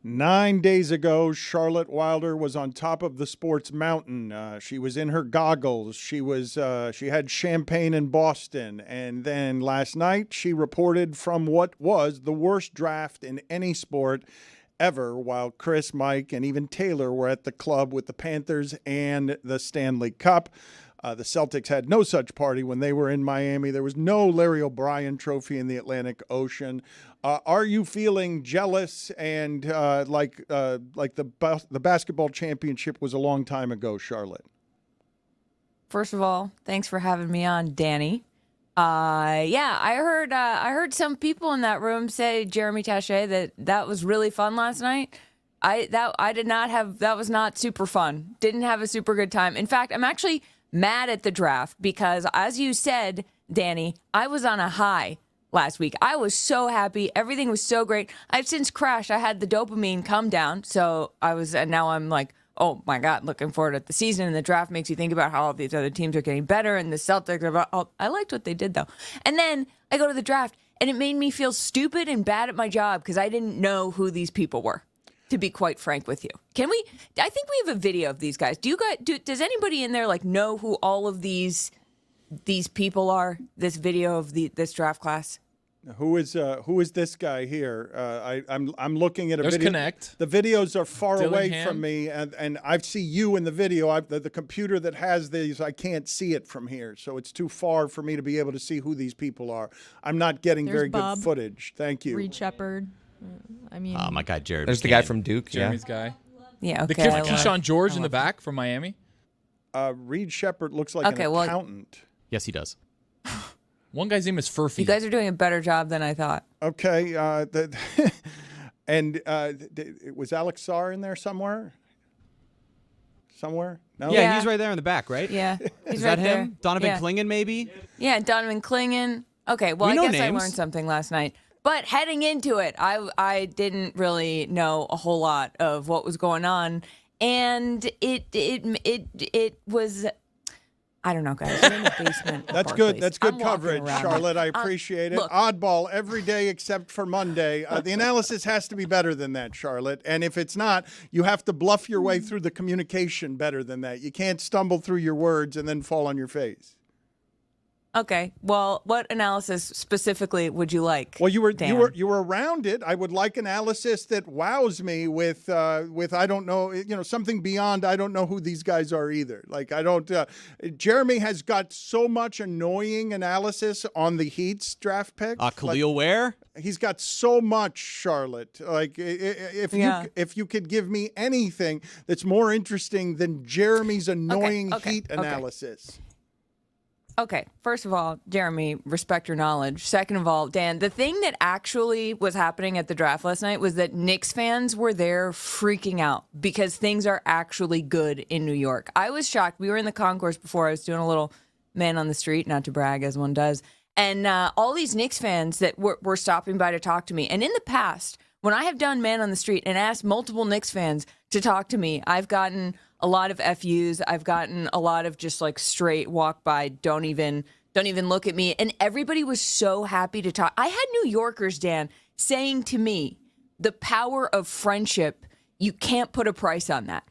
9 days ago, Charlotte Wilder was on top of the sports mountain. She was in her goggles. She had champagne in Boston. And then last night, she reported from what was the worst draft in any sport ever, while Chris, Mike, and even Taylor were at the club with the Panthers and the Stanley Cup. The Celtics had no such party when they were in Miami. There was no Larry O'Brien trophy in the Atlantic Ocean. Are you feeling jealous and like the basketball championship was a long time ago, Charlotte? First of all, thanks for having me on, Danny. I heard some people in that room say, Jeremy Taché, that was really fun last night. That was not super fun. Didn't have a super good time. In fact, I'm actually mad at the draft because, as you said, Danny, I was on a high last week. I was so happy. Everything was so great. I've since crashed. I had the dopamine come down. And now I'm like, oh my God, looking forward to the season. And the draft makes you think about how all these other teams are getting better. And the Celtics I liked what they did though. And then I go to the draft and it made me feel stupid and bad at my job because I didn't know who these people were, to be quite frank with you. I think we have a video of these guys. Does anybody in there know who all of these people are? This video of this draft class? Who is this guy here? I'm looking at a video. Connect. The videos are far away Dillingham. from me, and I see you in the video. The computer that has these, I can't see it from here, so it's too far for me to be able to see who these people are. I'm not getting There's very Bob. good footage. Thank you. Reed Shepard. Oh my God, Jared. There's the guy from Duke. Jeremy's guy. Yeah, okay. The kid from Keyshawn George in the back from Miami. Reed Shepard looks like an accountant. Yes, he does. One guy's name is Furphy. You guys are doing a better job than I thought. Okay, was Alex Sarr in there somewhere? No. Yeah, he's right there in the back, right? Yeah, he's Is right that there. him? Donovan Yeah. Klingon, maybe? Yeah, Donovan Klingon. Okay, well, We I know guess names. I learned something last night. But heading into it, I didn't really know a whole lot of what was going on, and it was. I don't know, guys. We're in the basement. That's of good. Barclays. That's good I'm walking coverage, around. Charlotte. I appreciate it. Look. Oddball every day except for Monday. The analysis has to be better than that, Charlotte. And if it's not, you have to bluff your way through the communication better than that. You can't stumble through your words and then fall on your face. Okay. Well, what analysis specifically would you like? Well, you were Dan? around it. I would like analysis that wows me with I don't know, something beyond I don't know who these guys are either. Like I don't. Jeremy has got so much annoying analysis on the Heat's draft pick. Khalil Ware? He's got so much, Charlotte. Like if you could give me anything that's more interesting than Jeremy's annoying Heat analysis. Okay, first of all, Jeremy, respect your knowledge. Second of all, Dan, the thing that actually was happening at the draft last night was that Knicks fans were there freaking out because things are actually good in New York. I was shocked. We were in the concourse before. I was doing a little man on the street, not to brag as one does. And all these Knicks fans that were stopping by to talk to me. And in the past, when I have done man on the street and asked multiple Knicks fans to talk to me, I've gotten a lot of FUs. I've gotten a lot of just like straight walk by, don't even look at me. And everybody was so happy to talk. I had New Yorkers, Dan, saying to me, the power of friendship, you can't put a price on that.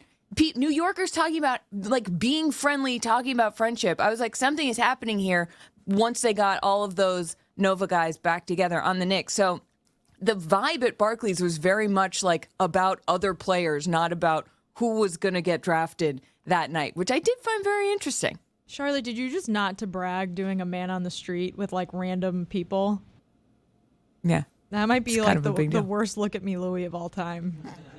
New Yorkers talking about like being friendly, talking about friendship. I was like, something is happening here once they got all of those Nova guys back together on the Knicks. So the vibe at Barclays was very much like about other players, not about who was going to get drafted that night, which I did find very interesting. Charlotte, did you just not to brag doing a man on the street with like random people? Yeah. That might be It's like kind of a big the deal. worst look at me Louie of all time.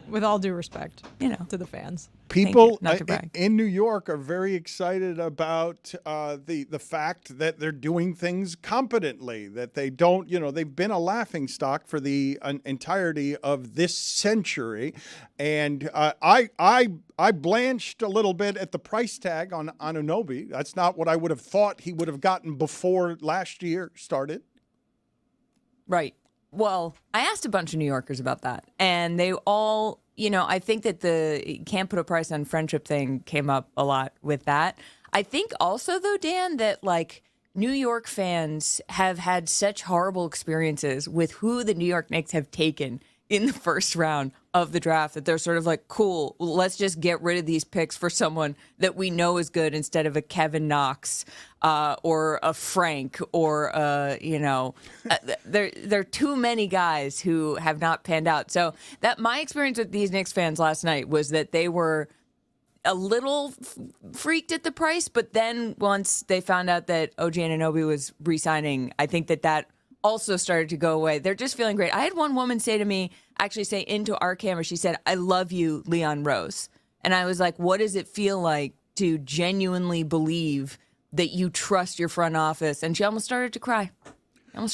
With all due respect, to the fans. People Not to brag. in New York are very excited about the fact that they're doing things competently, that they don't, they've been a laughingstock for the entirety of this century. And I blanched a little bit at the price tag on Anunoby. That's not what I would have thought he would have gotten before last year started. Right. Well, I asked a bunch of New Yorkers about that, and they all, I think that the can't put a price on friendship thing came up a lot with that. I think also, though, Dan, that like New York fans have had such horrible experiences with who the New York Knicks have taken in the first round of the draft that they're sort of like, cool, let's just get rid of these picks for someone that we know is good instead of a Kevin Knox or a Frank or there are too many guys who have not panned out. So that my experience with these Knicks fans last night was that they were a little freaked at the price, but then once they found out that OG Anunoby was re-signing, I think that also started to go away. They're just feeling great. I had one woman say into our camera, she said, "I love you, Leon Rose." And I was like, what does it feel like to genuinely believe that you trust your front office? And she almost started to cry. Well,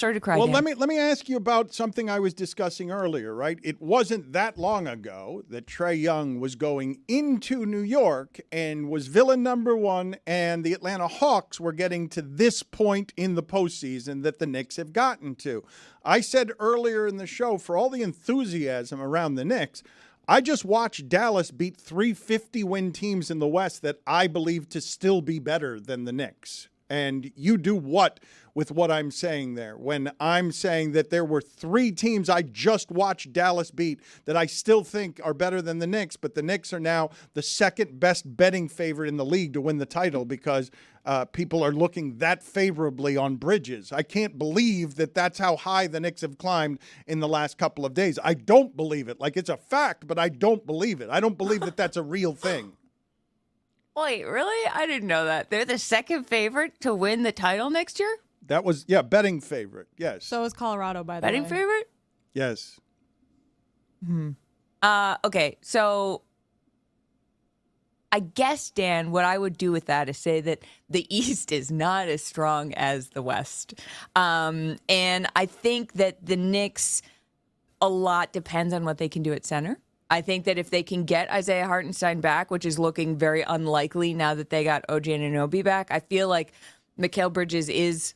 Dan. let me ask you about something I was discussing earlier, right? It wasn't that long ago that Trae Young was going into New York and was villain number one, and the Atlanta Hawks were getting to this point in the postseason that the Knicks have gotten to. I said earlier in the show, for all the enthusiasm around the Knicks, I just watched Dallas beat 350-win teams in the West that I believe to still be better than the Knicks. And you do what with what I'm saying there? When I'm saying that there were 3 teams I just watched Dallas beat that I still think are better than the Knicks, but the Knicks are now the second best betting favorite in the league to win the title because people are looking that favorably on Bridges. I can't believe that that's how high the Knicks have climbed in the last couple of days. I don't believe it. Like, it's a fact, but I don't believe it. I don't believe that that's a real thing. Wait, really? I didn't know that. They're the second favorite to win the title next year? That was, betting favorite. Yes. So is Colorado, by the way. Betting favorite? Yes. Okay, so I guess, Dan, what I would do with that is say that the East is not as strong as the West. And I think that the Knicks, a lot depends on what they can do at center. I think that if they can get Isaiah Hartenstein back, which is looking very unlikely now that they got OG Anunoby back, I feel like Mikal Bridges is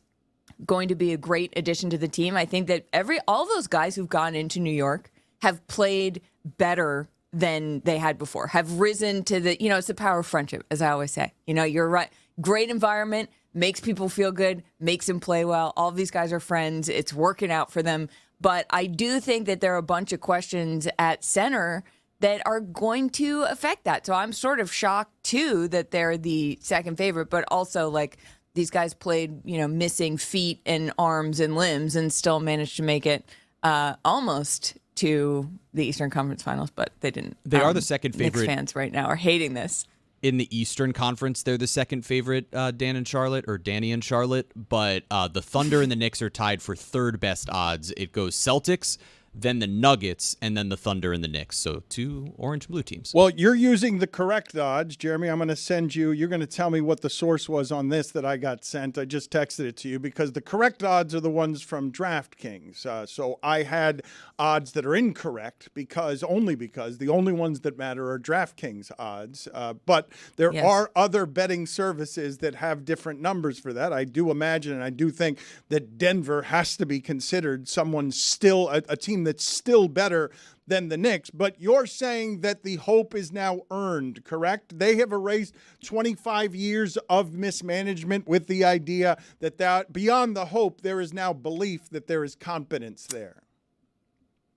going to be a great addition to the team. I think that all those guys who've gone into New York have played better than they had before, have risen to it's the power of friendship, as I always say. You're right. Great environment, makes people feel good, makes them play well. All of these guys are friends. It's working out for them. But I do think that there are a bunch of questions at center that are going to affect that. So I'm sort of shocked, too, that they're the second favorite, but also, like, these guys played, missing feet and arms and limbs and still managed to make it almost to the Eastern Conference Finals, but they didn't. They are the second favorite. Knicks fans right now are hating this. In the Eastern Conference, they're the second favorite, Dan and Charlotte, or Danny and Charlotte. But the Thunder and the Knicks are tied for third best odds. It goes Celtics, then the Nuggets, and then the Thunder and the Knicks. So 2 orange and blue teams. Well, you're using the correct odds, Jeremy. I'm going to send you. You're going to tell me what the source was on this that I got sent. I just texted it to you because the correct odds are the ones from DraftKings. So I had odds that are incorrect because the only ones that matter are DraftKings odds. But there are other betting services that have different numbers for that. I do imagine and I do think that Denver has to be considered someone still a team that's still better than the Knicks. But you're saying that the hope is now earned, correct? They have erased 25 years of mismanagement with the idea that beyond the hope, there is now belief that there is competence there.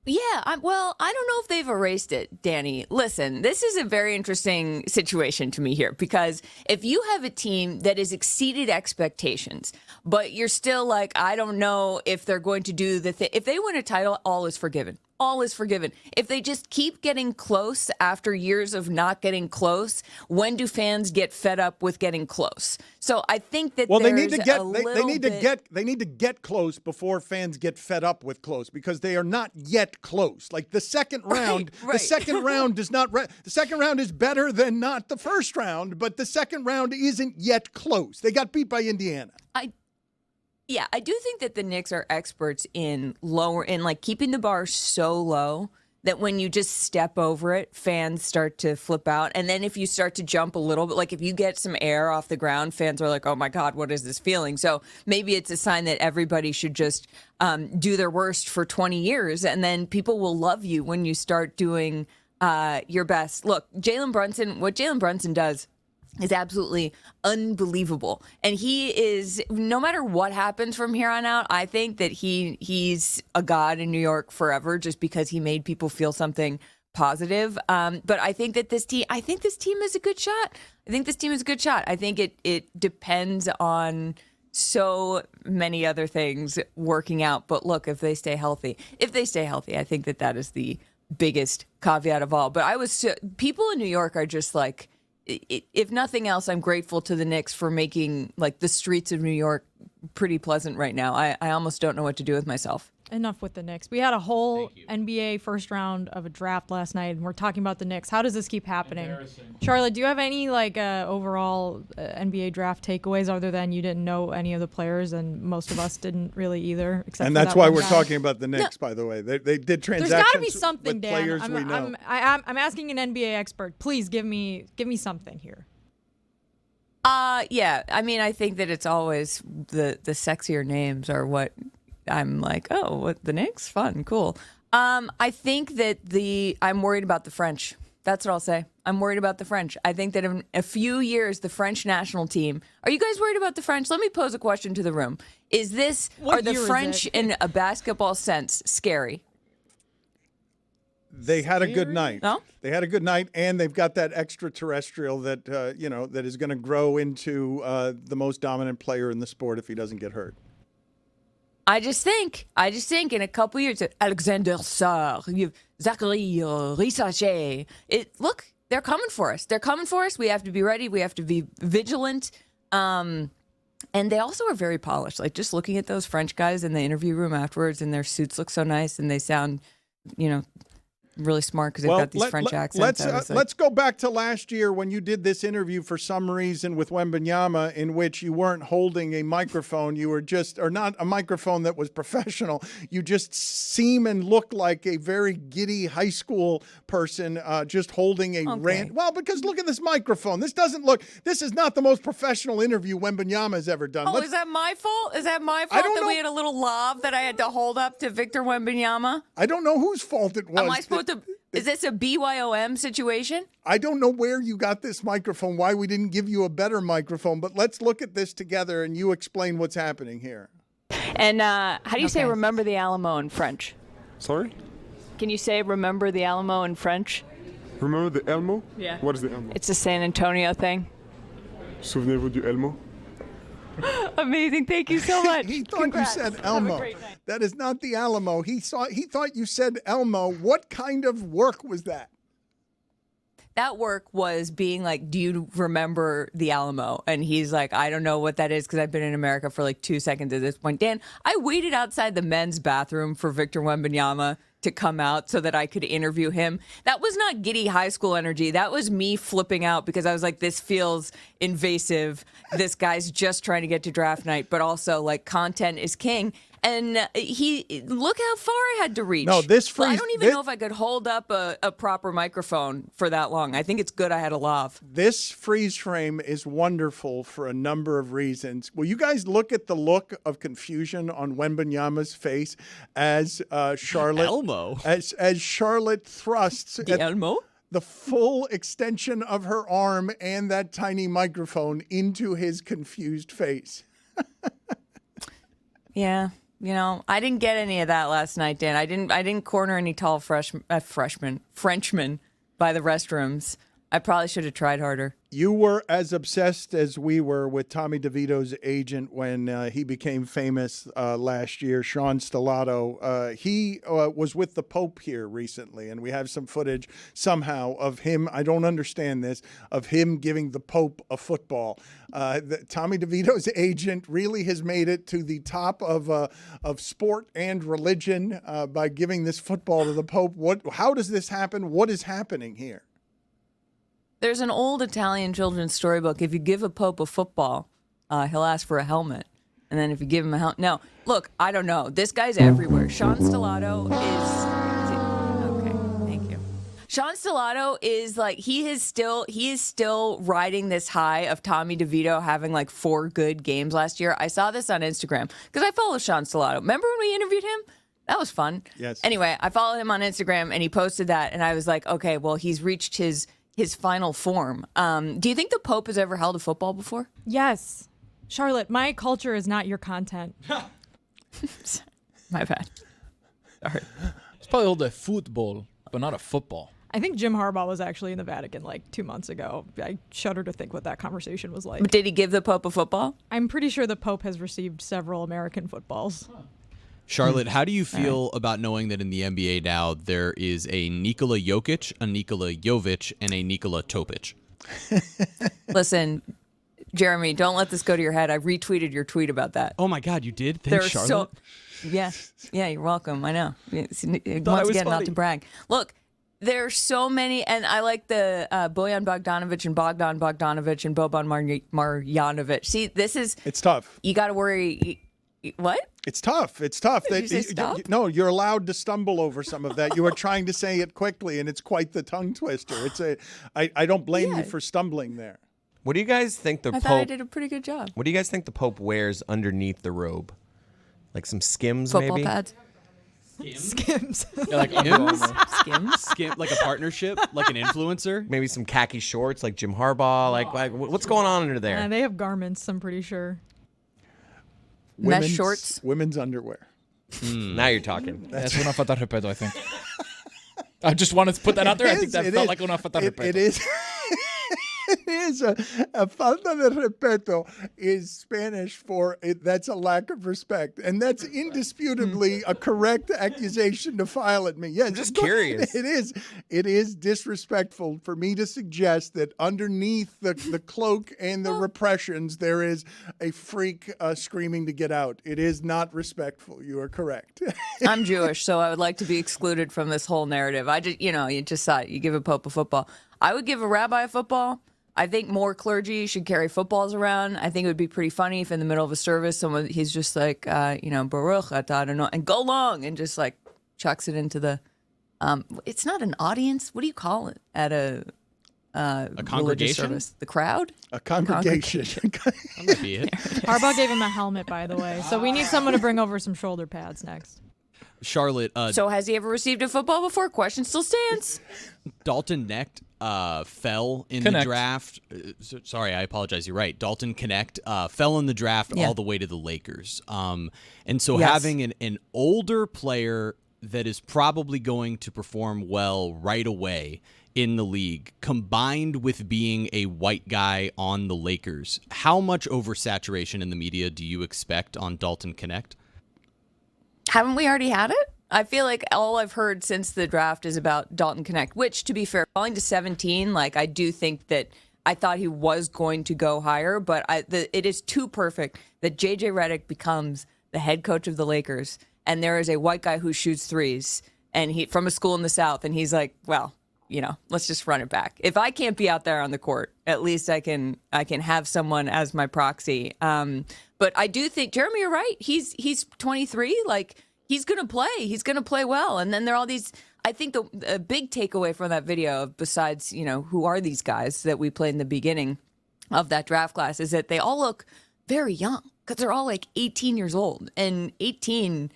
Yeah, I don't know if they've erased it, Danny. Listen, this is a very interesting situation to me here because if you have a team that has exceeded expectations, but you're still like, I don't know if they're going to do the thing. If they win a title, all is forgiven. All is forgiven. If they just keep getting close after years of not getting close, when do fans get fed up with getting close? So I think that they need to get close before fans get fed up with close because they are not yet close. Like the second round, right. The second round does not. The second round is better than not the first round, but the second round isn't yet close. They got beat by Indiana. Yeah, I do think that the Knicks are experts in keeping the bar so low that when you just step over it, fans start to flip out. And then if you start to jump a little bit, like if you get some air off the ground, fans are like, oh my God, what is this feeling? So maybe it's a sign that everybody should just do their worst for 20 years. And then people will love you when you start doing your best. Look, what Jalen Brunson does is absolutely unbelievable. And he is, no matter what happens from here on out, I think that he's a god in New York forever just because he made people feel something positive. But I think that this team is a good shot. I think it depends on so many other things working out. But look, if they stay healthy, I think that is the biggest caveat of all. But people in New York are just like, if nothing else, I'm grateful to the Knicks for making like the streets of New York pretty pleasant right now. I almost don't know what to do with myself. Enough with the Knicks. We had a whole NBA first round of a draft last night, and we're talking about the Knicks. How does this keep happening? Charlotte, do you have any overall NBA draft takeaways other than you didn't know any of the players, and most of us didn't really either? And that's why we're talking about the Knicks, by the way. They did transactions. There's got to be something, with Dan. players we know. I'm asking an NBA expert. Please give me something here. Yeah. I mean, I think that it's always the sexier names are what I'm like, oh, what, the Knicks? Fun, cool. I think that I'm worried about the French. That's what I'll say. I'm worried about the French. I think that in a few years, the French national team. Are you guys worried about the French? Let me pose a question to the room. Are the French in a basketball sense scary? They had a good night. No? They had a good night, and they've got that extraterrestrial that that is going to grow into the most dominant player in the sport if he doesn't get hurt. I just think in a couple years, Alexander Sarr, Zachary Risacher. Look, they're coming for us. We have to be ready. We have to be vigilant. And they also are very polished. Like just looking at those French guys in the interview room afterwards, and their suits look so nice, and they sound, really smart because they've got these French accents. Let's go back to last year when you did this interview for some reason with Wembanyama, in which you weren't holding a microphone. You were or not a microphone that was professional. You just seem and look like a very giddy high school person, just holding a rant. Well, because look at this microphone. This is not the most professional interview Wembanyama has ever done. Is that my fault? Is that my fault that we had a little lob that I had to hold up to Victor Wembanyama? I don't know whose fault it was. Am I supposed is this a BYOM situation? I don't know where you got this microphone, why we didn't give you a better microphone, but let's look at this together and you explain what's happening here. And how do you say remember the Alamo in French? Sorry? Can you say remember the Alamo in French? Remember the Elmo? Yeah. What is the Elmo? It's a San Antonio thing. Souvenez-vous du Elmo? Amazing. Thank you so much. He thought you said Elmo. That is not the Alamo. He thought you said Elmo. What kind of work was that? That work was being like, do you remember the Alamo? And he's like, I don't know what that is because I've been in America for like 2 seconds at this point. Dan, I waited outside the men's bathroom for Victor Wembanyama to come out so that I could interview him. That was not giddy high school energy. That was me flipping out because I was like, this feels invasive. This guy's just trying to get to draft night, but also like content is king. And look how far I had to reach. No, I don't even know if I could hold up a proper microphone for that long. I think it's good I had a lav. This freeze frame is wonderful for a number of reasons. Will you guys look at the look of confusion on Wembanyama's face as Charlotte Elmo. as Charlotte thrusts The Elmo? the full extension of her arm and that tiny microphone into his confused face. Yeah. I didn't get any of that last night, Dan. I didn't corner any tall Frenchmen by the restrooms. I probably should have tried harder. You were as obsessed as we were with Tommy DeVito's agent when he became famous last year, Sean Stellato. He was with the Pope here recently, and we have some footage somehow of him. I don't understand this, of him giving the Pope a football. Tommy DeVito's agent really has made it to the top of sport and religion by giving this football to the Pope. How does this happen? What is happening here? There's an old Italian children's storybook. If you give a pope a football, he'll ask for a helmet. And then if you give him a helmet... No, look, I don't know. This guy's everywhere. Sean Stellato is... Okay, thank you. Sean Stellato is like, he is still riding this high of Tommy DeVito having like 4 good games last year. I saw this on Instagram because I follow Sean Stellato. Remember when we interviewed him? That was fun. Yes. Anyway, I followed him on Instagram and he posted that and I was like, okay, well, he's reached his final form. Do you think the Pope has ever held a football before? Yes. Charlotte, my culture is not your content. My bad. Sorry. He's probably hold a football, but not a football. I think Jim Harbaugh was actually in the Vatican like 2 months ago. I shudder to think what that conversation was like. But did he give the Pope a football? I'm pretty sure the Pope has received several American footballs. Charlotte, how do you feel about knowing that in the NBA now there is a Nikola Jokic, a Nikola Jovic, and a Nikola Topic? Listen, Jeremy, don't let this go to your head. I retweeted your tweet about that. Oh my God, you did? Thanks, Charlotte. Yeah, you're welcome. I know. Once was again, not funny. to brag. Look, there's so many, and I like the Bojan Bogdanovic and Bogdan Bogdanovic and Boban Marjanovic. See, It's tough. You got to worry. What? It's tough. It's tough. Did you say stop? No, you're allowed to stumble over some of that. You are trying to say it quickly, and it's quite the tongue twister. I don't blame you for stumbling there. What do you guys think the I Pope? thought I did a pretty good job. What do you guys think the Pope wears underneath the robe? Like some Skims, Football maybe? pads. Skims. Yeah, like Under Armour. Skims. Like a partnership, like an influencer. Maybe some khaki shorts, like Jim Harbaugh. Like what's going on under there? They have garments, I'm pretty sure. Mesh shorts. Women's underwear. Now you're talking. That's una falta de respeto, I think. I just wanted to put that out there. I think that felt like una falta de respeto. It is. It is a falta de respeto is Spanish for it. That's a lack of respect, and that's indisputably a correct accusation to file at me. Yes, I'm just curious. It is. It is disrespectful for me to suggest that underneath the cloak and the repressions there is a freak screaming to get out. It is not respectful. You are correct. I'm Jewish, so I would like to be excluded from this whole narrative. You just saw it. You give a Pope a football. I would give a rabbi a football. I think more clergy should carry footballs around. I think it would be pretty funny if in the middle of a service, he's just like, Baruch atah Adonai, and go long, and just like chucks it into the. It's not an audience. What do you call it at a congregation? service? The crowd? A congregation. That might be it. Harbaugh gave him a helmet, by the way. So we need someone to bring over some shoulder pads next. Charlotte, So has he ever received a football before? Question still stands. Dalton Knecht fell in Connect. the draft. Sorry, I apologize. You're right. Dalton Knecht fell in the draft all the way to the Lakers. And so Yes. having an older player that is probably going to perform well right away in the league, combined with being a white guy on the Lakers, how much oversaturation in the media do you expect on Dalton Knecht? Haven't we already had it? I feel like all I've heard since the draft is about Dalton Knecht, which, to be fair, falling to 17, I do think that I thought he was going to go higher, but it is too perfect that J.J. Redick becomes the head coach of the Lakers, and there is a white guy who shoots threes, and he from a school in the South, and he's like, well, let's just run it back. If I can't be out there on the court, at least I can have someone as my proxy. But I do think, Jeremy, you're right. He's 23. He's going to play. He's going to play well. And then there are all these, I think the big takeaway from that video, besides, who are these guys that we played in the beginning of that draft class, is that they all look very young because they're all 18 years old. And 18,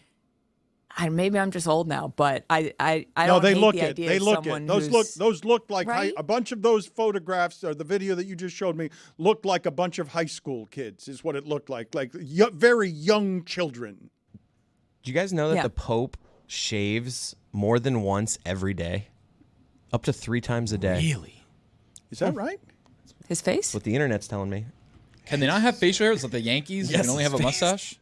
maybe I'm just old now, but I don't hate the idea They of look someone it. who's, Those look like right? a bunch of those photographs or the video that you just showed me looked like a bunch of high school kids is what it looked like very young children. Do you guys know that Yeah. the Pope shaves more than once every day? Up to 3 times a day. Really? Is that right? his face? That's what the internet's telling me. Can they not have facial hair? It's like the Yankees. You Yes, can only have a face. mustache.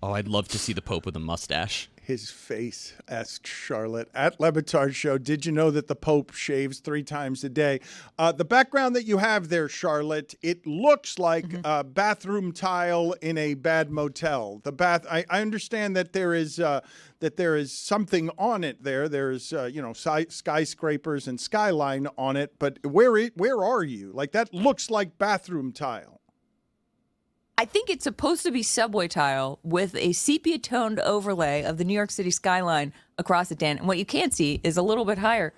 Oh, I'd love to see the Pope with a mustache. His face, asked Charlotte. At Le Batard Show, did you know that the Pope shaves 3 times a day? The background that you have there, Charlotte, it looks like a bathroom tile in a bad motel. I understand that there is something on it there. There's skyscrapers and skyline on it, but where are you? That looks like bathroom tile. I think it's supposed to be subway tile with a sepia-toned overlay of the New York City skyline across it, Dan. And what you can't see is a little bit higher.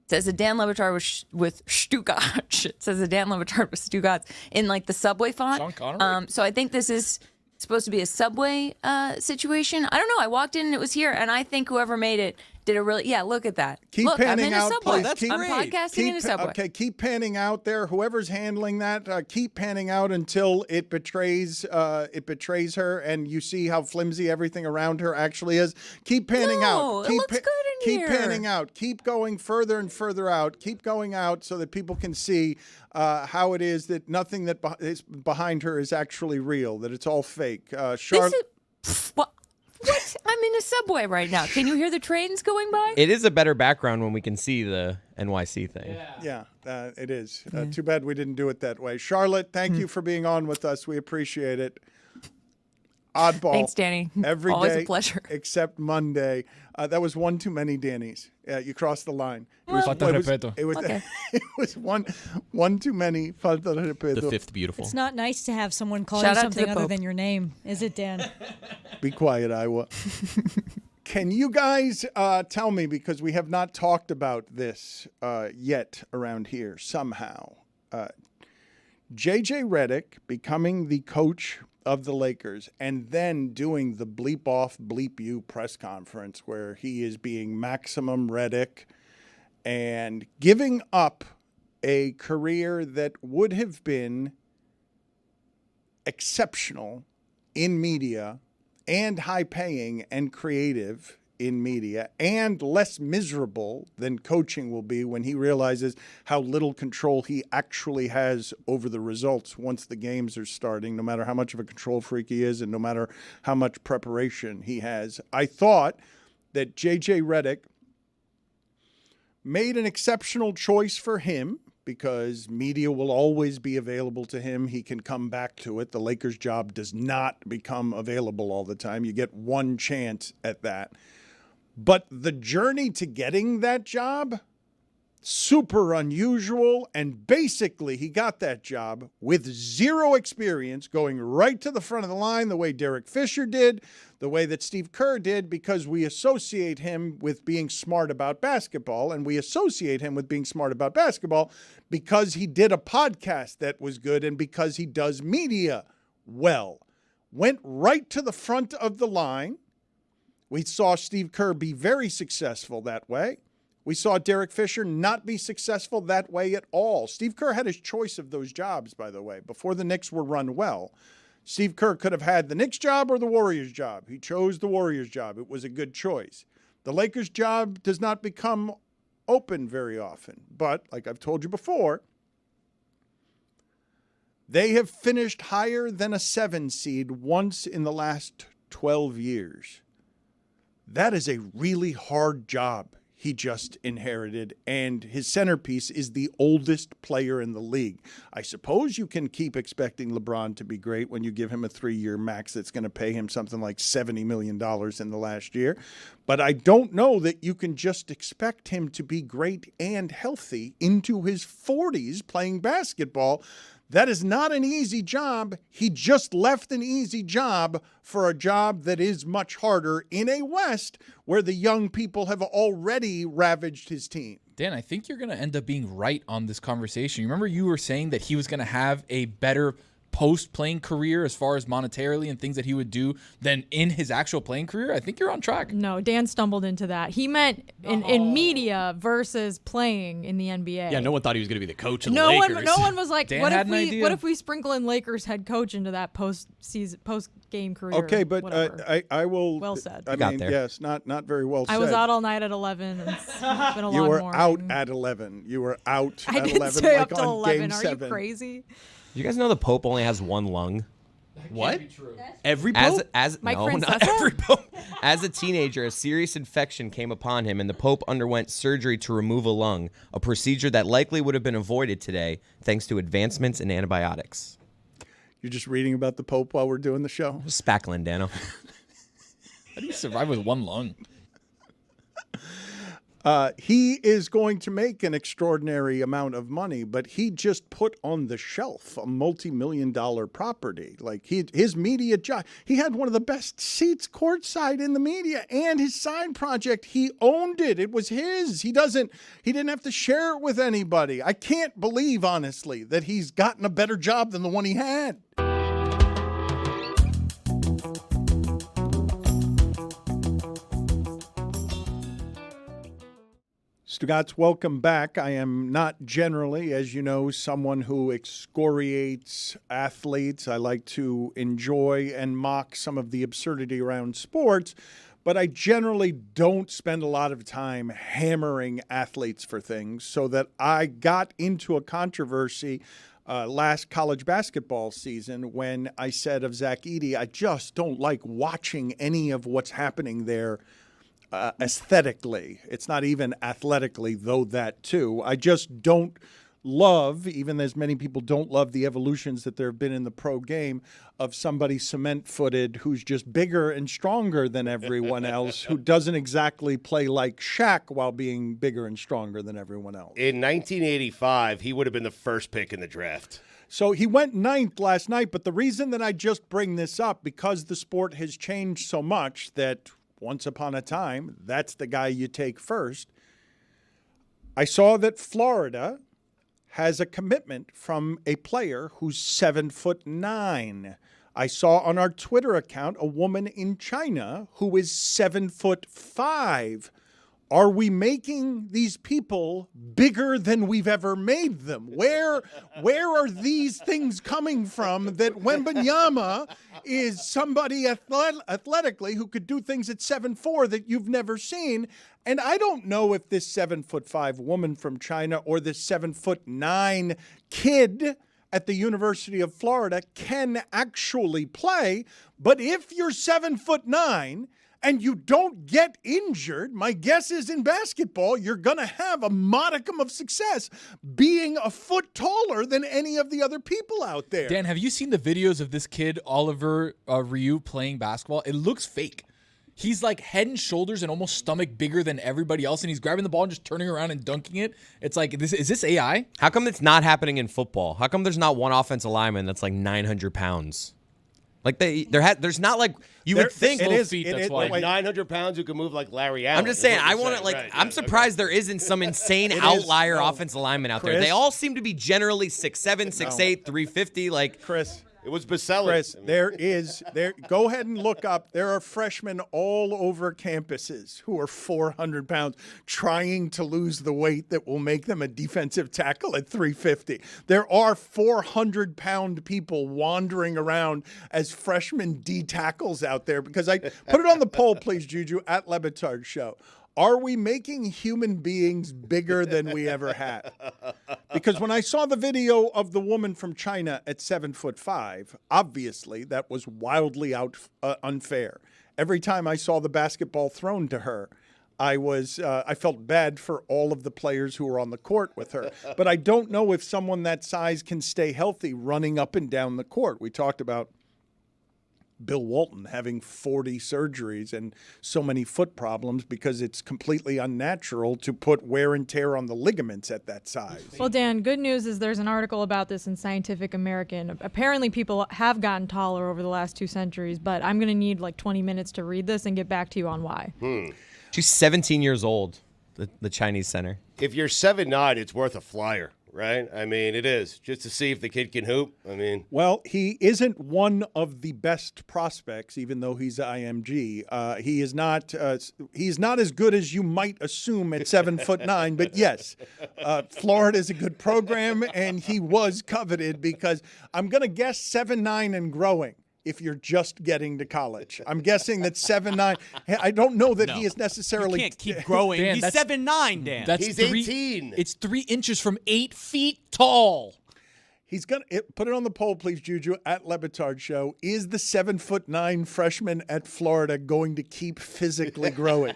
It says a Dan Le Batard with Stugotz. It says a Dan Le Batard with Stugotz in the subway font. Sean Connery? So I think this is supposed to be a subway situation. I don't know. I walked in and it was here, and I think whoever made it Did it really? Yeah, look at that. Keep look, I'm panning in a out, subway. please. I'm podcasting in a subway. Okay, keep panning out there. Whoever's handling that, keep panning out until it betrays her, and you see how flimsy everything around her actually is. Keep panning out. It looks good in keep here. panning out. Keep going further and further out. Keep going out so that people can see how it is that nothing that is behind her is actually real. That it's all fake. Charlotte. What? I'm in a subway right now. Can you hear the trains going by? It is a better background when we can see the NYC thing. Yeah, it is. Too bad we didn't do it that way. Charlotte, thank you for being on with us. We appreciate it. Oddball. Thanks, Danny. Every Always day a pleasure. except Monday. That was one too many Dannys. You crossed the line. Falta respeto. It was, Okay. it was one too many. Falta de respeto. The fifth beautiful. It's not nice to have someone call Shout you out to something the other Pope. than your name, is it, Dan? Be quiet, Iowa. Can you guys tell me, because we have not talked about this yet around here somehow, J.J. Redick becoming the coach of the Lakers and then doing the bleep off, bleep you press conference where he is being maximum Redick and giving up a career that would have been exceptional in media and high paying and creative in media and less miserable than coaching will be when he realizes how little control he actually has over the results once the games are starting, no matter how much of a control freak he is and no matter how much preparation he has. I thought that J.J. Redick made an exceptional choice for him because media will always be available to him. He can come back to it. The Lakers' job does not become available all the time. You get one chance at that. But the journey to getting that job, super unusual, and basically he got that job with zero experience, going right to the front of the line the way Derek Fisher did, the way that Steve Kerr did, because we associate him with being smart about basketball, and we associate him with being smart about basketball because he did a podcast that was good and because he does media well. Went right to the front of the line. We saw Steve Kerr be very successful that way. We saw Derek Fisher not be successful that way at all. Steve Kerr had his choice of those jobs, by the way, before the Knicks were run well. Steve Kerr could have had the Knicks job or the Warriors job. He chose the Warriors job. It was a good choice. The Lakers job does not become open very often. But, like I've told you before, they have finished higher than a 7 seed once in the last 12 years. That is a really hard job he just inherited, and his centerpiece is the oldest player in the league. I suppose you can keep expecting LeBron to be great when you give him a 3-year max that's going to pay him something like $70 million in the last year. But I don't know that you can just expect him to be great and healthy into his 40s playing basketball. That is not an easy job. He just left an easy job for a job that is much harder in a West where the young people have already ravaged his team. Dan, I think you're going to end up being right on this conversation. Remember you were saying that he was going to have a better post-playing career as far as monetarily and things that he would do than in his actual playing career? I think you're on track. No, Dan stumbled into that. He meant in media versus playing in the NBA. Yeah, no one thought he was going to be the coach of the Lakers. No one was like, Dan what had an if idea. what if we sprinkle in Lakers head coach into that post-game career? Okay, but whatever. I will. Well said. I Got mean, there. yes, not very well said. I was out all night at 11. And it's been a long You were morning. out at 11. You were out I at didn't 11, stay like up till on 11. Game Are 7. you crazy? You guys know the Pope only has one lung? What? Every Pope? Mike No, not Francesa? every Pope. As a teenager, a serious infection came upon him, and the Pope underwent surgery to remove a lung, a procedure that likely would have been avoided today thanks to advancements in antibiotics. You're just reading about the Pope while we're doing the show? Spackling, Dano. How do you survive with one lung? He is going to make an extraordinary amount of money, but he just put on the shelf a multi-million-dollar property. Like his media job, he had one of the best seats courtside in the media, and his side project, he owned it. It was his. He didn't have to share it with anybody. I can't believe, honestly, that he's gotten a better job than the one he had. Stugotz, welcome back. I am not generally, as you know, someone who excoriates athletes. I like to enjoy and mock some of the absurdity around sports, but I generally don't spend a lot of time hammering athletes for things, so that I got into a controversy last college basketball season when I said of Zach Edey, I just don't like watching any of what's happening there aesthetically. It's not even athletically, though that too. I just don't love, even as many people don't love the evolutions that there have been in the pro game of somebody cement-footed who's just bigger and stronger than everyone else, who doesn't exactly play like Shaq while being bigger and stronger than everyone else. In 1985, he would have been the first pick in the draft. So he went 9th last night, but the reason that I just bring this up, because the sport has changed so much that once upon a time, that's the guy you take first. I saw that Florida has a commitment from a player who's 7'9". I saw on our Twitter account a woman in China who is 7'5". Are we making these people bigger than we've ever made them? Where are these things coming from that Wembanyama is somebody athletically who could do things at 7'4" that you've never seen? And I don't know if this 7'5" woman from China or this 7'9" kid at the University of Florida can actually play. But if you're 7'9" and you don't get injured, my guess is in basketball, you're going to have a modicum of success being a foot taller than any of the other people out there. Dan, have you seen the videos of this kid, Oliver Ryu, playing basketball? It looks fake. He's like head and shoulders and almost stomach bigger than everybody else, and he's grabbing the ball and just turning around and dunking it. It's like, is this AI? How come it's not happening in football? How come there's not one offensive lineman that's like 900 pounds? Like there's not like you would think. It is feet. That's why. Like 900 pounds who can move like Larry Allen. I'm just saying. I want to like. Right, I'm surprised there isn't some insane outlier offensive lineman out there. They all seem to be generally 6'7", 6'8", 350. Like Chris. It was Baselli. Chris, go ahead and look up. There are freshmen all over campuses who are 400 pounds trying to lose the weight that will make them a defensive tackle at 350. There are 400-pound people wandering around as freshman D tackles out there, because I put it on the poll, please, Juju, at Le Batard Show. Are we making human beings bigger than we ever have? Because when I saw the video of the woman from China at 7'5", obviously that was wildly unfair. Every time I saw the basketball thrown to her, I felt bad for all of the players who were on the court with her. But I don't know if someone that size can stay healthy running up and down the court. We talked about Bill Walton having 40 surgeries and so many foot problems because it's completely unnatural to put wear and tear on the ligaments at that size. Well, Dan, good news is there's an article about this in Scientific American. Apparently people have gotten taller over the last 2 centuries, but I'm going to need like 20 minutes to read this and get back to you on why. She's 17 years old, the Chinese center. If you're 7'9", it's worth a flyer. Right? I mean, it is. Just to see if the kid can hoop. I mean. Well, he isn't one of the best prospects, even though he's IMG. He's not as good as you might assume at 7'9", but yes, Florida is a good program, and he was coveted because I'm going to guess 7'9" and growing. If you're just getting to college, I'm guessing that 7'9". I don't know that he is necessarily. You can't keep growing. Dan, he's 7'9", Dan. He's 18. It's 3 inches from 8 feet tall. He's gonna put it on the poll, please, Juju, at Le Batard Show. Is the 7'9" freshman at Florida going to keep physically growing?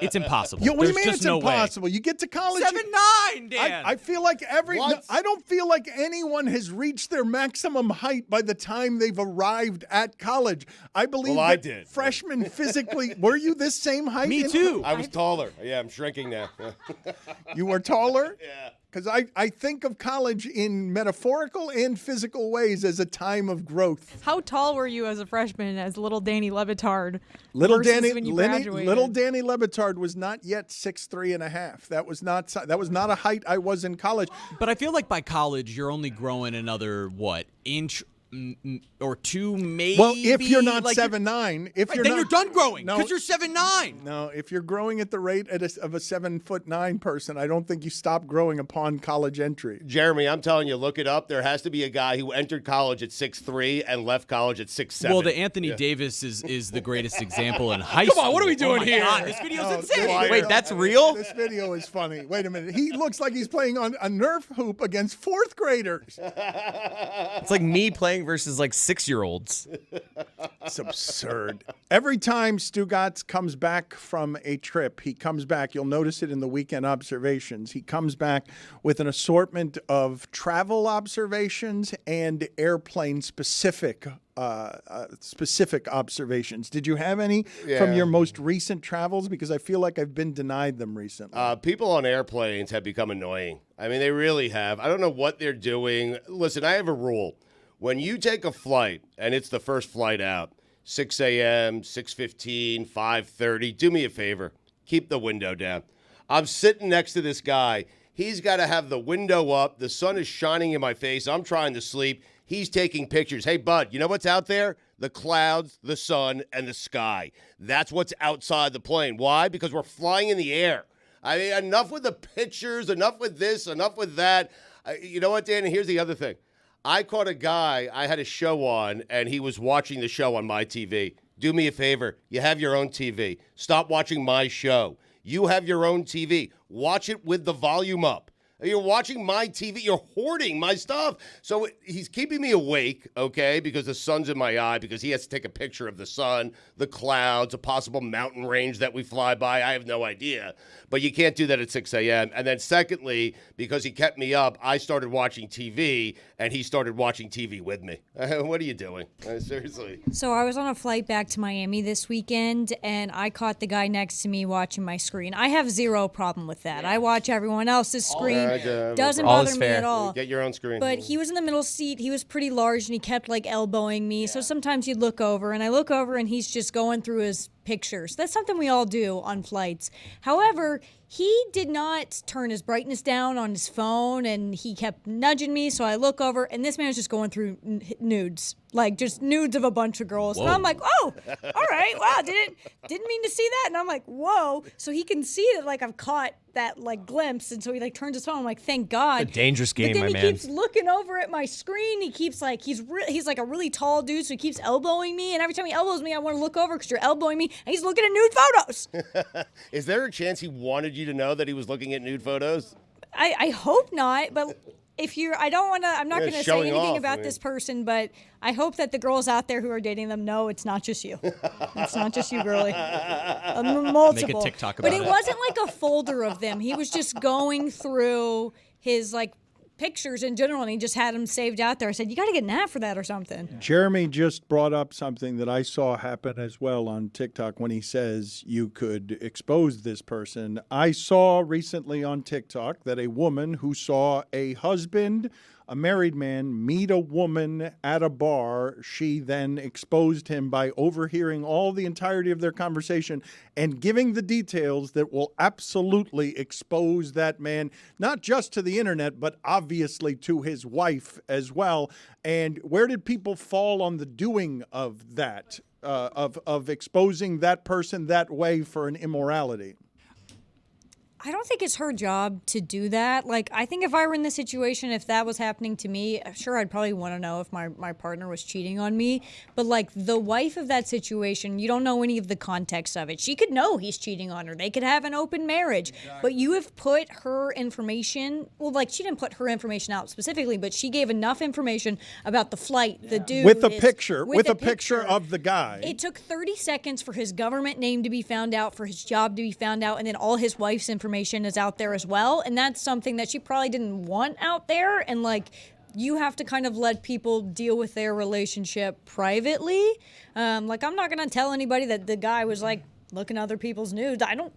It's impossible. What do you There's mean just it's no impossible? way. You get to college. 7'9", Dan. I feel like I don't feel like anyone has reached their maximum height by the time they've arrived at college. I believe I did. Freshmen physically. Were you this same height? Me too. I was taller. Yeah, I'm shrinking now. You were taller? Yeah. Because I think of college in metaphorical and physical ways as a time of growth. How tall were you as a freshman, as little Danny Le Batard? Little Danny Le Batard was not yet 6'3.5". That was not a height I was in college. But I feel like by college, you're only growing another, inch or 2, maybe. Well, if you're not like 7'9", if right, you're then not, you're done growing No. because you're 7'9". No, if you're growing at the rate of a 7'9" person, I don't think you stop growing upon college entry. Jeremy, I'm telling you, look it up. There has to be a guy who entered college at 6'3" and left college at 6'7". Well, the Anthony Davis is the greatest example in high school. Come on, what are we doing my here? God, this video's insane. Liar. Wait, that's real? This video is funny. Wait a minute. He looks like he's playing on a Nerf hoop against fourth graders. It's like me playing versus like 6-year-olds. It's absurd. Every time Stugotz comes back from a trip, he comes back. You'll notice it in the weekend observations. He comes back with an assortment of travel observations and airplane specific observations. Did you have any from your most recent travels? Because I feel like I've been denied them recently. People on airplanes have become annoying. I mean, they really have. I don't know what they're doing. Listen, I have a rule. When you take a flight and it's the first flight out, 6 a.m., 6:15, 5:30, do me a favor. Keep the window down. I'm sitting next to this guy. He's got to have the window up. The sun is shining in my face. I'm trying to sleep. He's taking pictures. Hey, bud, you know what's out there? The clouds, the sun, and the sky. That's what's outside the plane. Why? Because we're flying in the air. I mean, enough with the pictures, enough with this, enough with that. You know what, Dan? Here's the other thing. I caught a guy, I had a show on, and he was watching the show on my TV. Do me a favor. You have your own TV. Stop watching my show. You have your own TV. Watch it with the volume up. You're watching my TV. You're hoarding my stuff. So he's keeping me awake, okay, because the sun's in my eye, because he has to take a picture of the sun, the clouds, a possible mountain range that we fly by. I have no idea. But you can't do that at 6 a.m. And then secondly, because he kept me up, I started watching TV, and he started watching TV with me. What are you doing? Seriously. So I was on a flight back to Miami this weekend, and I caught the guy next to me watching my screen. I have zero problem with that. I watch everyone else's screen. Doesn't All bother is me fair. at all. Get your own screen. But he was in the middle seat. He was pretty large, and he kept like elbowing me. So sometimes you'd look over, and I look over, and he's just going through his pictures. That's something we all do on flights. However, he did not turn his brightness down on his phone, and he kept nudging me. So I look over, and this man was just going through nudes, like just nudes of a bunch of girls. And I'm like, oh, all right, wow, didn't mean to see that. And I'm like, whoa. So he can see that like I've caught that like glimpse, and so he like turns his phone. I'm like, thank God. It's a dangerous game, but then my he man. keeps looking over at my screen. He keeps like he's like a really tall dude, so he keeps elbowing me. And every time he elbows me, I want to look over because you're elbowing me, and he's looking at nude photos. Is there a chance he wanted you to know that he was looking at nude photos? I hope not, but if you're, I'm not going to say showing anything off, about this person, but I hope that the girls out there who are dating them know it's not just you. It's not just you, girlie. Multiple. Make a TikTok but about it it. wasn't like a folder of them. He was just going through his like pictures in general, and he just had them saved out there. I said, you got to get an app for that or something. Jeremy just brought up something that I saw happen as well on TikTok when he says you could expose this person. I saw recently on TikTok that a woman who saw a husband, a married man, meet a woman at a bar, she then exposed him by overhearing all the entirety of their conversation and giving the details that will absolutely expose that man, not just to the internet, but obviously to his wife as well. And where did people fall on the doing of that, of exposing that person that way for an immorality? I don't think it's her job to do that. Like, I think if I were in this situation, if that was happening to me, sure, I'd probably want to know if my partner was cheating on me. But, like, the wife of that situation, you don't know any of the context of it. She could know he's cheating on her. They could have an open marriage. Exactly. But you have put her information, well, like, she didn't put her information out specifically, but she gave enough information about the flight, the dude. With a picture of the guy. It took 30 seconds for his government name to be found out, for his job to be found out, and then all his wife's information is out there as well. And that's something that she probably didn't want out there. And like, you have to kind of let people deal with their relationship privately. Like, I'm not going to tell anybody that the guy was like looking at other people's nudes. I don't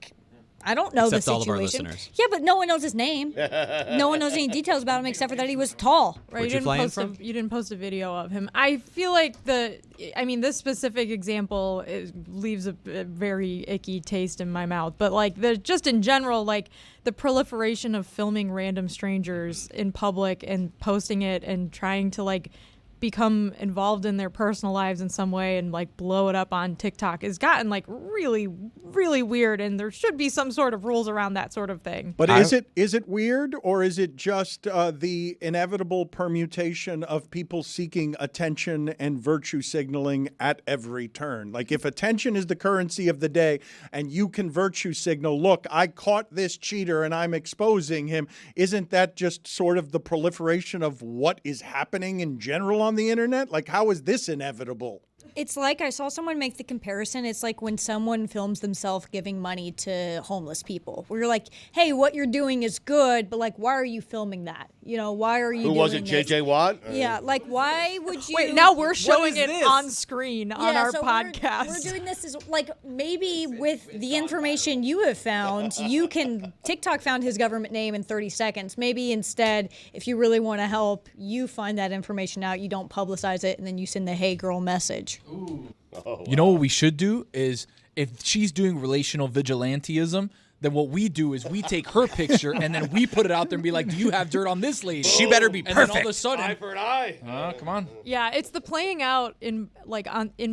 know Except the situation. all of our listeners. Yeah, but no one knows his name. No one knows any details about him except for that he was tall. Right, Where'd you fly in from? You didn't post a video of him. I feel like this specific example leaves a very icky taste in my mouth. But like, just in general, like the proliferation of filming random strangers in public and posting it and trying to like become involved in their personal lives in some way and like blow it up on TikTok has gotten like really, really weird, and there should be some sort of rules around that sort of thing. But is it weird, or is it just the inevitable permutation of people seeking attention and virtue signaling at every turn? Like, if attention is the currency of the day and you can virtue signal, look, I caught this cheater and I'm exposing him, isn't that just sort of the proliferation of what is happening in general on the internet? Like, how is this inevitable? It's like I saw someone make the comparison. It's like when someone films themselves giving money to homeless people. We're like, hey, what you're doing is good, but like, why are you filming that? You know, why are you Who doing was it, JJ Watt? Yeah, like, why would you... Wait, now we're showing it this? on screen on our podcast. We're doing this as, like, maybe with the information you have found, you can... TikTok found his government name in 30 seconds. Maybe instead, if you really want to help, you find that information out, you don't publicize it, and then you send the hey girl message. Ooh. Oh, wow. You know what we should do is, if she's doing relational vigilantism, then what we do is we take her picture and then we put it out there and be like, do you have dirt on this lady? She better be perfect. And then all of a sudden, eye for an eye. Come on. Yeah, it's the playing out in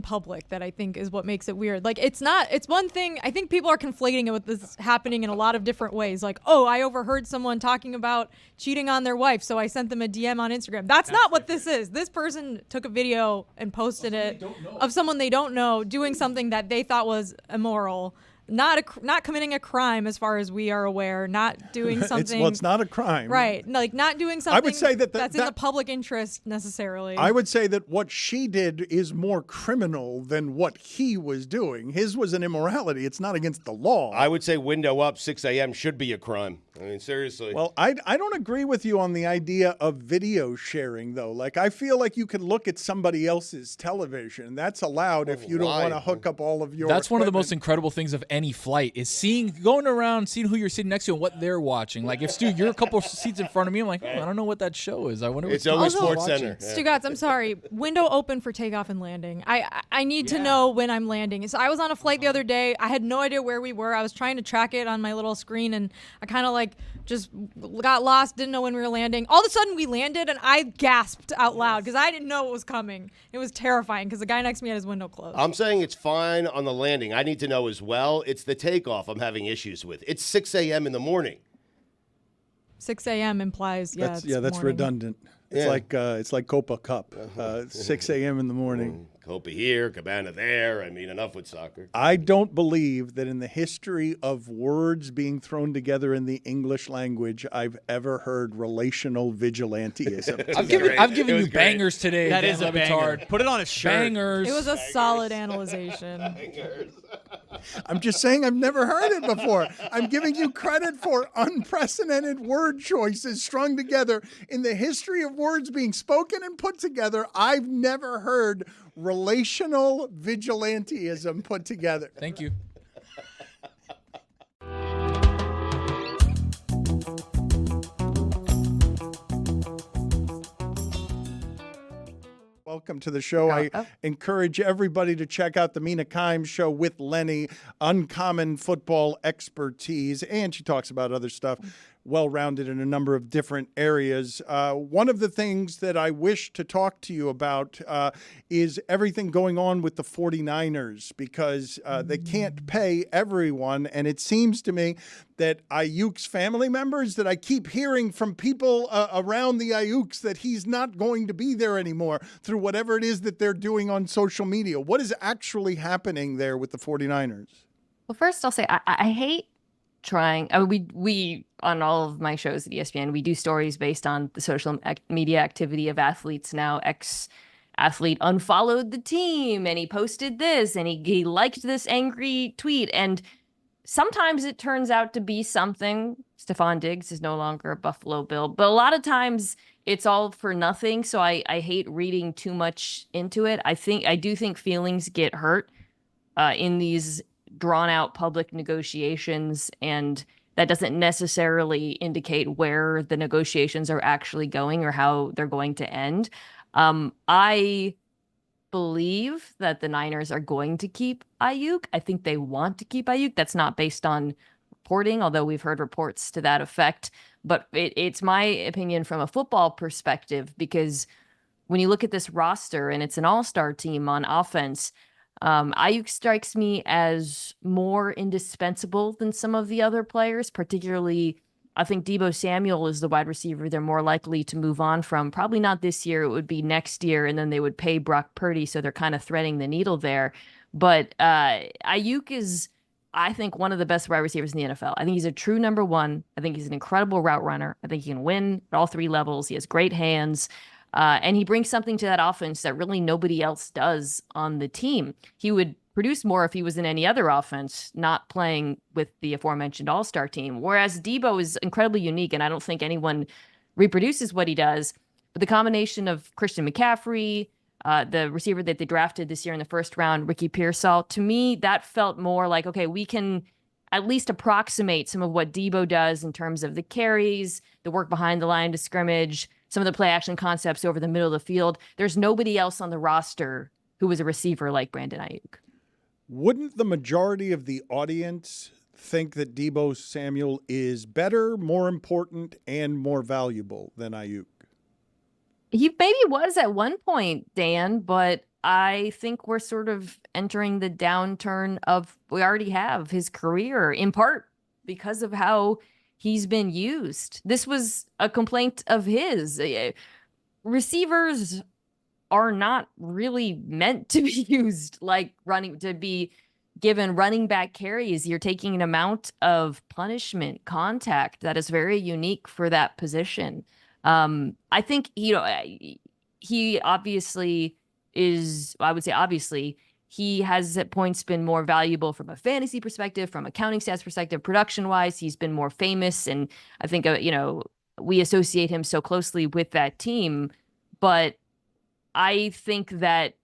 public that I think is what makes it weird. Like, it's one thing. I think people are conflating it with this happening in a lot of different ways. Like, oh, I overheard someone talking about cheating on their wife, so I sent them a DM on Instagram. That's not what this is. This person took a video and posted it of someone they don't know doing something that they thought was immoral. Not committing a crime as far as we are aware, not doing something. It's not a crime. Right. Like, not doing something I would say that's in the public interest necessarily. I would say that what she did is more criminal than what he was doing. His was an immorality. It's not against the law. I would say window up 6 a.m. should be a crime. I mean, seriously. Well, I don't agree with you on the idea of video sharing, though. Like, I feel like you can look at somebody else's television. That's allowed if you don't want to hook up all of your That's one of the most equipment. incredible things of any flight is going around, seeing who you're sitting next to and what they're watching. Like, if Stu, you're a couple seats in front of me, I'm like, I don't know what that show is. I wonder it's what always also, Sports Center. Yeah. Stugotz, I'm sorry. Window open for takeoff and landing. I need to know when I'm landing. So I was on a flight the other day. I had no idea where we were. I was trying to track it on my little screen, and I kind of like just got lost, didn't know when we were landing. All of a sudden we landed, and I gasped out loud because I didn't know what was coming. It was terrifying because the guy next to me had his window closed. I'm saying it's fine on the landing. I need to know as well. It's the takeoff I'm having issues with. It's 6 a.m. in the morning. 6 a.m. implies, That's morning. redundant. It's like Copa Cup. 6 a.m. in the morning. Copa here, Cabana there. I mean, enough with soccer. I don't believe that in the history of words being thrown together in the English language, I've ever heard relational vigilantism. I've given you bangers today. That Dan is a Le banger. Batard. Put it on a shirt. Bangers. It was a solid analyzation. I'm just saying I've never heard it before. I'm giving you credit for unprecedented word choices strung together. In the history of words being spoken and put together, I've never heard relational vigilantism put together. Thank you. Welcome to the show. I encourage everybody to check out the Mina Kimes show with Lenny, uncommon football expertise, and she talks about other stuff, well-rounded in a number of different areas. One of the things that I wish to talk to you about is everything going on with the 49ers, because they can't pay everyone, and it seems to me that Ayuk's family members, that I keep hearing from people around the Ayuks that he's not going to be there anymore through whatever it is that they're doing on social media. What is actually happening there with the 49ers? Well, first I'll say I hate trying. I mean, we on all of my shows at ESPN, we do stories based on the social media activity of athletes. Now, ex-athlete unfollowed the team, and he posted this, and he liked this angry tweet, and sometimes it turns out to be something. Stephon Diggs is no longer a Buffalo Bill, but a lot of times it's all for nothing. So I hate reading too much into it. I do think feelings get hurt in these drawn out public negotiations, and that doesn't necessarily indicate where the negotiations are actually going or how they're going to end. I believe that the Niners are going to keep Ayuk. I think they want to keep Ayuk. That's not based on reporting, although we've heard reports to that effect. But it's my opinion from a football perspective, because when you look at this roster and it's an all-star team on offense, Ayuk strikes me as more indispensable than some of the other players, particularly I think Deebo Samuel is the wide receiver they're more likely to move on from. Probably not this year. It would be next year, and then they would pay Brock Purdy, so they're kind of threading the needle there. But Ayuk is, I think, one of the best wide receivers in the NFL. I think he's a true number one. I think he's an incredible route runner. I think he can win at all three levels. He has great hands. And he brings something to that offense that really nobody else does on the team. He would produce more if he was in any other offense, not playing with the aforementioned all-star team. Whereas Deebo is incredibly unique, and I don't think anyone reproduces what he does. But the combination of Christian McCaffrey, the receiver that they drafted this year in the first round, Ricky Pearsall, to me, that felt more like, okay, we can at least approximate some of what Deebo does in terms of the carries, the work behind the line of scrimmage, some of the play action concepts over the middle of the field. There's nobody else on the roster who was a receiver like Brandon Ayuk. Wouldn't the majority of the audience think that Deebo Samuel is better, more important, and more valuable than Ayuk? He maybe was at one point, Dan, but I think we're sort of entering the downturn of we already have his career, in part because of how he's been used. This was a complaint of his. Receivers are not really meant to be used like to be given running back carries. You're taking an amount of punishment, contact that is very unique for that position. I think, he obviously is, I would say obviously, he has at points been more valuable from a fantasy perspective, from a counting stats perspective, production-wise. He's been more famous, and I think, we associate him so closely with that team. But I think that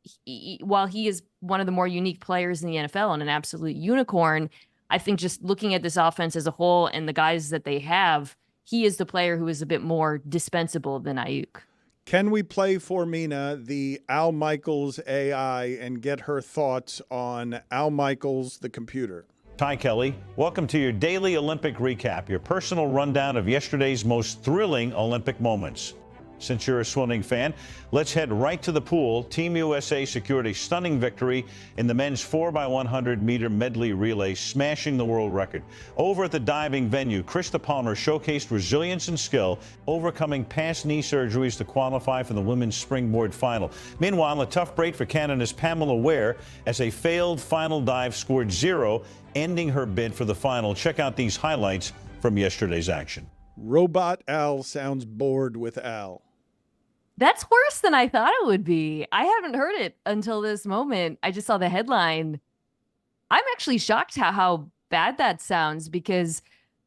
while he is one of the more unique players in the NFL and an absolute unicorn, I think just looking at this offense as a whole and the guys that they have, he is the player who is a bit more dispensable than Ayuk. Can we play for Mina the Al Michaels AI and get her thoughts on Al Michaels, the computer? Hi, Kelly. Welcome to your daily Olympic recap, your personal rundown of yesterday's most thrilling Olympic moments. Since you're a swimming fan, let's head right to the pool. Team USA secured a stunning victory in the men's 4x100-meter medley relay, smashing the world record. Over at the diving venue, Krista Palmer showcased resilience and skill, overcoming past knee surgeries to qualify for the women's springboard final. Meanwhile, a tough break for Canada's Pamela Ware as a failed final dive scored 0, ending her bid for the final. Check out these highlights from yesterday's action. Robot Al sounds bored with Al. That's worse than I thought it would be. I haven't heard it until this moment. I just saw the headline. I'm actually shocked how bad that sounds, because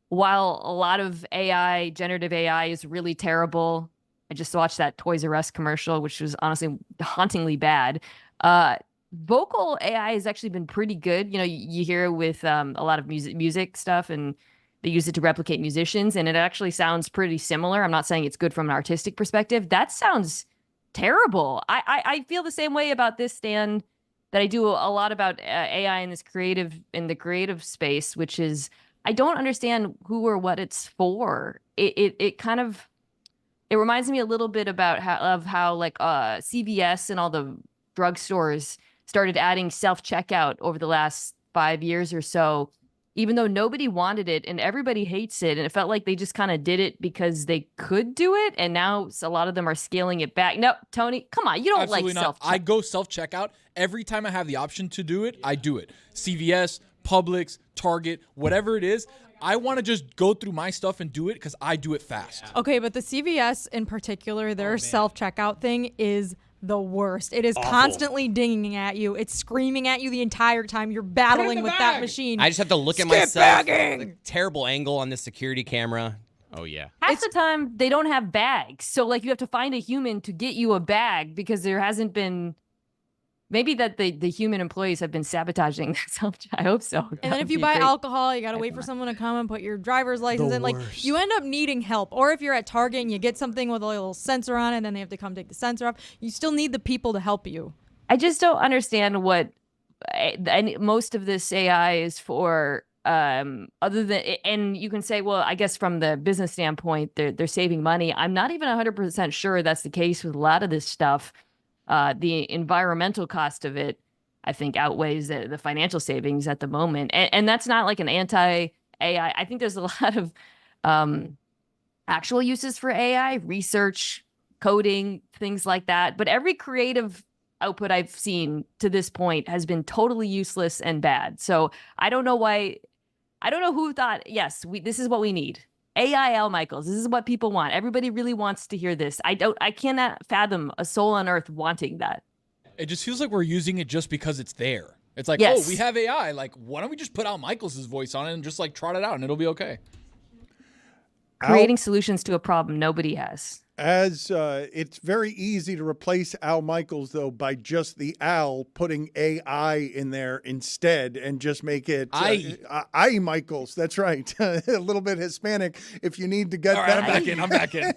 while a lot of AI, generative AI, is really terrible, I just watched that Toys R Us commercial, which was honestly hauntingly bad. Vocal AI has actually been pretty good. You hear it with a lot of music stuff, and they use it to replicate musicians, and it actually sounds pretty similar. I'm not saying it's good from an artistic perspective. That sounds terrible. I feel the same way about this, Dan, that I do a lot about AI in the creative space, which is I don't understand who or what it's for. It kind of, it reminds me a little bit about how CVS and all the drugstores started adding self-checkout over the last 5 years or so, even though nobody wanted it and everybody hates it. And it felt like they just kind of did it because they could do it. And now a lot of them are scaling it back. No, Tony, come on. You don't Absolutely like not. self-checkout. I go self-checkout. Every time I have the option to do it, I do it. CVS, Publix, Target, whatever it is. I want to just go through my stuff and do it because I do it fast. Okay, but the CVS in particular, their self-checkout thing is the worst. It is Awful. Constantly dinging at you. It's screaming at you the entire time you're battling with that machine. I just have to look at myself. The terrible angle on the security camera. Oh, yeah. Half the time, they don't have bags. So, you have to find a human to get you a bag because there hasn't been... Maybe that the human employees have been sabotaging that. I hope so. And then if you buy alcohol, you got to wait for someone to come and put your driver's license in. You end up needing help. Or if you're at Target and you get something with a little sensor on it, and then they have to come take the sensor off, you still need the people to help you. I just don't understand what most of this AI is for. other than, and you can say, well, I guess from the business standpoint, they're saving money. I'm not even 100% sure that's the case with a lot of this stuff. The environmental cost of it, I think, outweighs the financial savings at the moment. And that's not like an anti-AI. I think there's a lot of actual uses for AI, research, coding, things like that. But every creative output I've seen to this point has been totally useless and bad. So I don't know why. I don't know who thought, yes, this is what we need. AI Al Michaels. This is what people want. Everybody really wants to hear this. I cannot fathom a soul on earth wanting that. It just feels like we're using it just because it's there. It's like, Yes. oh, we have AI. Like, why don't we just put Al Michaels' voice on it and just like trot it out and it'll be okay. Creating solutions to a problem nobody has. As it's very easy to replace Al Michaels, though, by just the Al putting AI in there instead and just make it I Michaels. That's right. A little bit Hispanic if you need to get All that. right, I'm back in.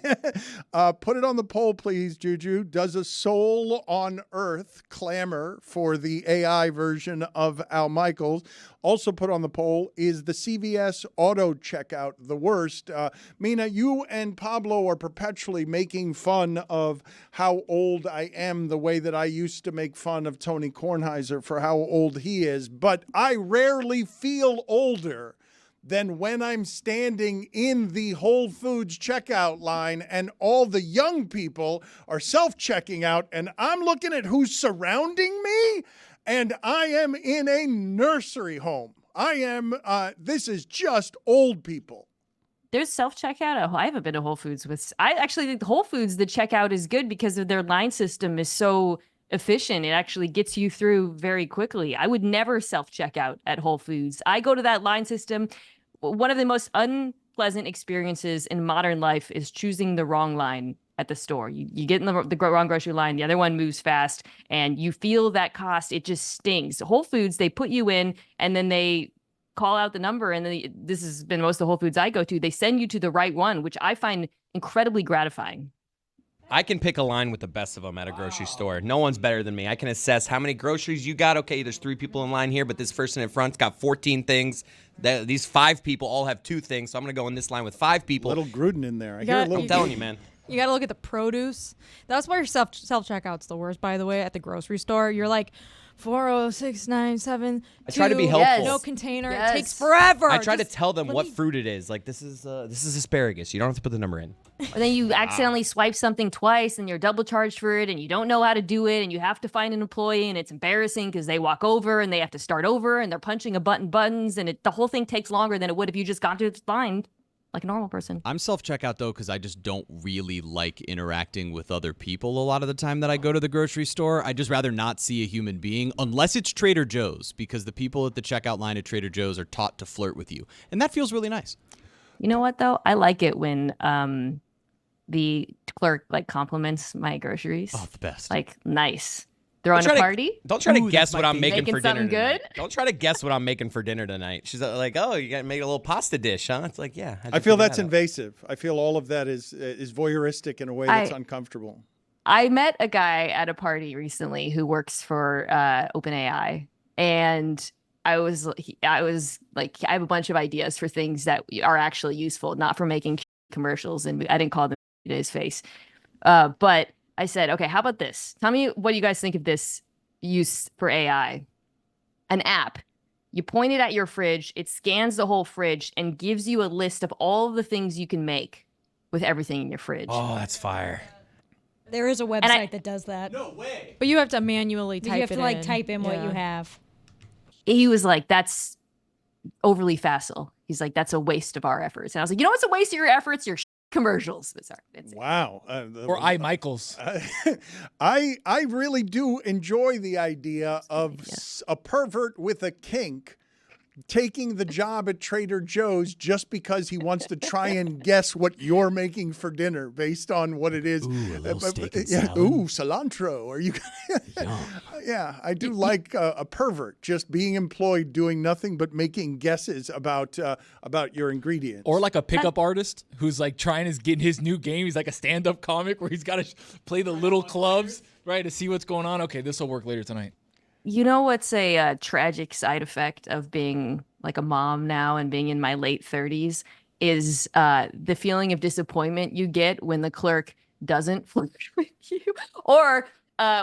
Put it on the poll, please, Juju. Does a soul on earth clamor for the AI version of Al Michaels? Also put on the poll, is the CVS auto checkout the worst? Mina, you and Pablo are perpetually making fun of how old I am, the way that I used to make fun of Tony Kornheiser for how old he is. But I rarely feel older than when I'm standing in the Whole Foods checkout line and all the young people are self-checking out and I'm looking at who's surrounding me. And I am in a nursery home. This is just old people. There's self-checkout. I haven't been to Whole Foods I actually think Whole Foods, the checkout is good because of their line system is so efficient. It actually gets you through very quickly. I would never self-checkout at Whole Foods. I go to that line system. One of the most unpleasant experiences in modern life is choosing the wrong line at the store. You get in the wrong grocery line, the other one moves fast, and you feel that cost. It just stings. Whole Foods, they put you in, and then they call out the number, and then this has been most of the Whole Foods I go to. They send you to the right one, which I find incredibly gratifying. I can pick a line with the best of them at a grocery store. No one's better than me. I can assess how many groceries you got. Okay, there's 3 people in line here, but this person in front's got 14 things. These 5 people all have 2 things, so I'm going to go in this line with 5 people. Little Gruden in there. I'm telling you, man. You got to look at the produce. That's why your self-checkout's the worst, by the way, at the grocery store. You're like, 40697. I try to be helpful. No container. It takes forever. I try to tell them what fruit it is. Like, this is asparagus. You don't have to put the number in. Or then you accidentally swipe something twice and you're double charged for it and you don't know how to do it and you have to find an employee and it's embarrassing because they walk over and they have to start over and they're punching buttons and the whole thing takes longer than it would if you just got to the line like a normal person. I'm self-checkout, though, because I just don't really like interacting with other people a lot of the time that I go to the grocery store. I'd just rather not see a human being, unless it's Trader Joe's, because the people at the checkout line at Trader Joe's are taught to flirt with you. And that feels really nice. You know what, though? I like it when the clerk, compliments my groceries. Oh, the best. Like, nice. They're on a party. Don't try to guess what I'm making for dinner something tonight. good? Don't try to guess what I'm making for dinner tonight. She's like, oh, you got to make a little pasta dish, huh? It's like, yeah. I feel that's invasive. I feel all of that is voyeuristic in a way that's uncomfortable. I met a guy at a party recently who works for OpenAI, and I was like, I have a bunch of ideas for things that are actually useful, not for making commercials, and I didn't call them to his face, but I said, okay, how about this? Tell me what you guys think of this use for AI. An app. You point it at your fridge, it scans the whole fridge and gives you a list of all of the things you can make with everything in your fridge. Oh, that's fire. There is a website that does that. No way. But you have to manually type it in. You have to type in what you have. He was like, that's overly facile. He's like, that's a waste of our efforts. And I was like, you know what's a waste of your efforts? Your commercials. Sorry, wow. Or I Michaels. I really do enjoy the idea of a pervert with a kink taking the job at Trader Joe's just because he wants to try and guess what you're making for dinner based on what it is. Ooh, a little steak and salad. Ooh, cilantro. Are you? Yeah, I do like a pervert just being employed doing nothing but making guesses about your ingredients. Or like a pickup artist who's like trying to get his new game. He's like a stand-up comic where he's got to play the little clubs, right, to see what's going on. Okay, this will work later tonight. You know what's a tragic side effect of being like a mom now and being in my late 30s is the feeling of disappointment you get when the clerk doesn't flirt with you, or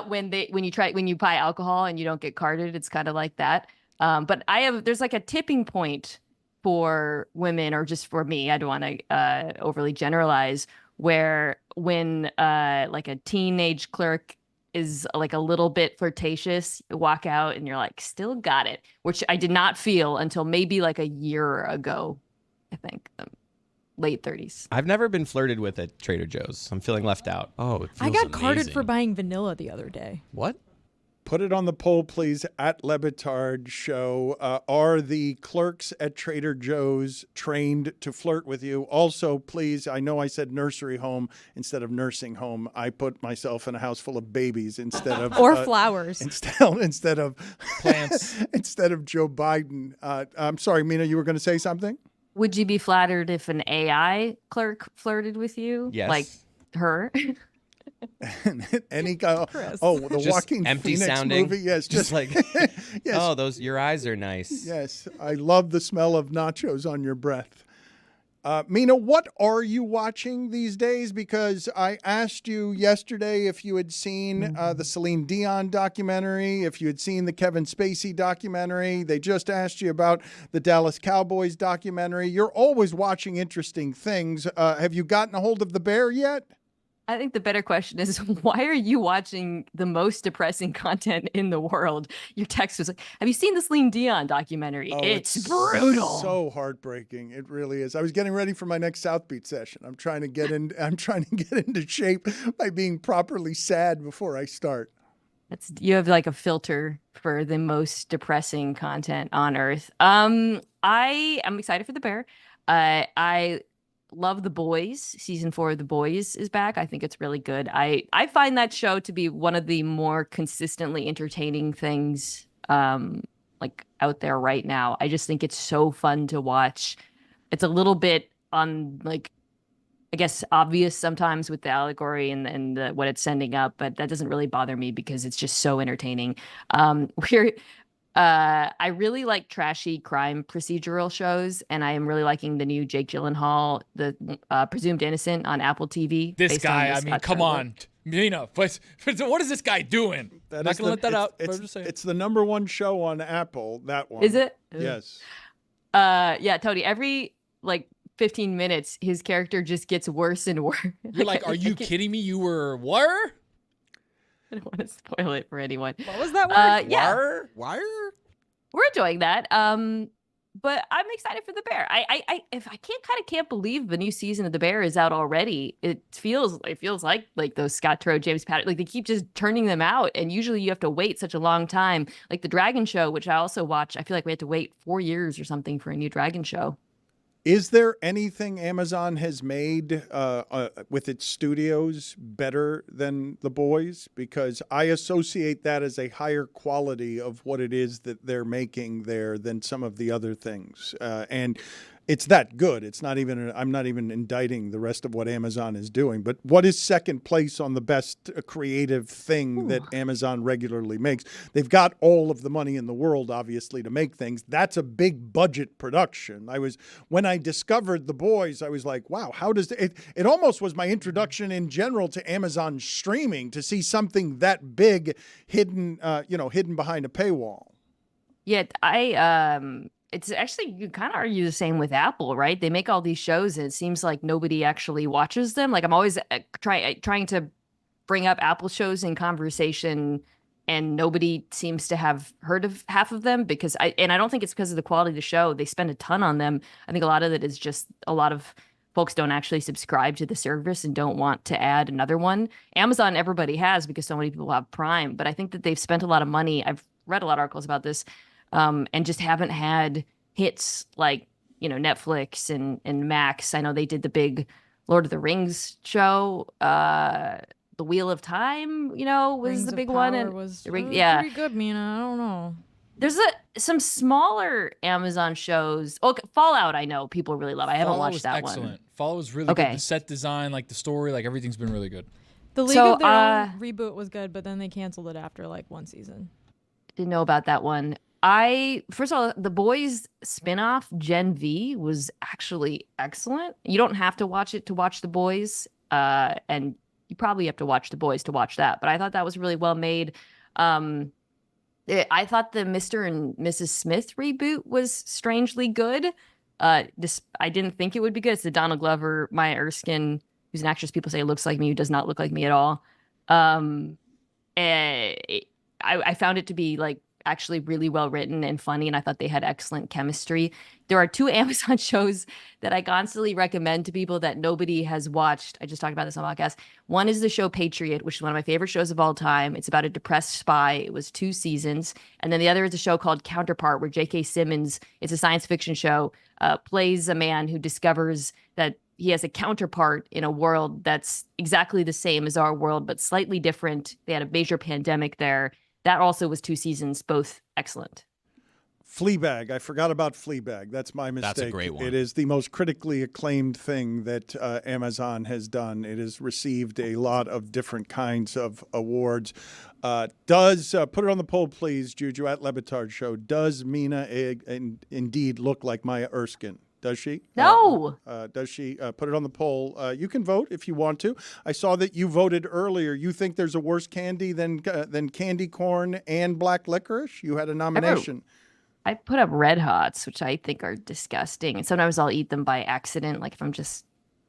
when you buy alcohol and you don't get carded. It's kind of like that. But there's like a tipping point for women, or just for me. I don't want to overly generalize, where when like a teenage clerk is like a little bit flirtatious, you walk out and you're like, still got it, which I did not feel until maybe like a year ago, I think. Late 30s. I've never been flirted with at Trader Joe's. I'm feeling left out. Oh, it I feels got carded amazing. for buying vanilla the other day. What? Put it on the poll, please, at Le Batard Show. Are the clerks at Trader Joe's trained to flirt with you? Also, please, I know I said nursery home instead of nursing home. I put myself in a house full of babies instead of Or flowers. Instead of plants. Instead of Joe Biden. I'm sorry, Mina, you were going to say something? Would you be flattered if an AI clerk flirted with you? Yes. Like her? Any guy? Chris. Oh, the Just Joaquin empty Phoenix sounding. movie. Yes, Just like, yes. oh, your eyes are nice. Yes, I love the smell of nachos on your breath. Mina, what are you watching these days? Because I asked you yesterday if you had seen the Celine Dion documentary, if you had seen the Kevin Spacey documentary. They just asked you about the Dallas Cowboys documentary. You're always watching interesting things. Have you gotten a hold of The Bear yet? I think the better question is, why are you watching the most depressing content in the world? Your text was like, have you seen the Celine Dion documentary? Oh, it's brutal. So heartbreaking. It really is. I was getting ready for my next South Beach session. I'm trying to get into shape by being properly sad before I start. You have like a filter for the most depressing content on earth. I am excited for The Bear. I love The Boys. Season 4 of The Boys is back. I think it's really good. I find that show to be one of the more consistently entertaining things like out there right now. I just think it's so fun to watch. It's a little bit on like, I guess, obvious sometimes with the allegory and what it's sending up, but that doesn't really bother me because it's just so entertaining. I really like trashy crime procedural shows, and I am really liking the new Jake Gyllenhaal, the Presumed Innocent on Apple TV. This guy, I mean, come on. Mina, what is this guy doing? Not going to let that out. It's the number one show on Apple, that one. Is it? Yes. Yeah, Tony, every like 15 minutes, his character just gets worse and worse. You're like, are you kidding me? You were what? I don't want to spoil it for anyone. What was that word? Yeah. Wire? We're enjoying that. But I'm excited for The Bear. I can't believe the new season of The Bear is out already. It feels like those Scott Turow, James Patrick, like they keep just turning them out, and usually you have to wait such a long time. Like the Dragon Show, which I also watch, I feel like we had to wait 4 years or something for a new Dragon Show. Is there anything Amazon has made with its studios better than The Boys? Because I associate that as a higher quality of what it is that they're making there than some of the other things. And it's that good. It's not even, I'm not even indicting the rest of what Amazon is doing. But what is second place on the best creative thing that Amazon regularly makes? They've got all of the money in the world, obviously, to make things. That's a big budget production. When I discovered The Boys, I was like, wow, how does it almost was my introduction in general to Amazon streaming, to see something that big hidden behind a paywall. Yeah, it's actually, you kind of argue the same with Apple, right? They make all these shows and it seems like nobody actually watches them. Like I'm always trying to bring up Apple shows in conversation and nobody seems to have heard of half of them because I don't think it's because of the quality of the show. They spend a ton on them. I think a lot of it is just a lot of folks don't actually subscribe to the service and don't want to add another one. Amazon, everybody has because so many people have Prime, but I think that they've spent a lot of money. I've read a lot of articles about this. And just haven't had hits like, Netflix and Max. I know they did the big Lord of the Rings show. The Wheel of Time, was Rings the of big Power one. And was yeah, pretty good, Mina. I don't know. There's some smaller Amazon shows. Oh, Fallout, I know people really love. I haven't watched that excellent. one. Fallout was really good. The set design, like the story, like everything's been really good. The League of Their Own reboot was good, but then they canceled it after like one season. Didn't know about that one. First of all, The Boys spinoff, Gen V, was actually excellent. You don't have to watch it to watch The Boys, and you probably have to watch The Boys to watch that. But I thought that was really well made. I thought the Mr. and Mrs. Smith reboot was strangely good. I didn't think it would be good. It's the Donald Glover, Maya Erskine, who's an actress people say looks like me, who does not look like me at all. I found it to be like actually really well written and funny, and I thought they had excellent chemistry. There are 2 Amazon shows that I constantly recommend to people that nobody has watched. I just talked about this on the podcast. One is the show Patriot, which is one of my favorite shows of all time. It's about a depressed spy. It was 2 seasons. And then the other is a show called Counterpart, where J.K. Simmons, it's a science fiction show, plays a man who discovers that he has a counterpart in a world that's exactly the same as our world, but slightly different. They had a major pandemic there. That also was 2 seasons, both excellent. Fleabag. I forgot about Fleabag. That's my mistake. That's a great one. It is the most critically acclaimed thing that Amazon has done. It has received a lot of different kinds of awards. Put it on the poll, please, Juju, at Le Batard Show. Does Mina indeed look like Maya Erskine? Does she? No. Does she? Put it on the poll. You can vote if you want to. I saw that you voted earlier. You think there's a worse candy than candy corn and black licorice? You had a nomination. I put up Red Hots, which I think are disgusting. And sometimes I'll eat them by accident, like if I'm just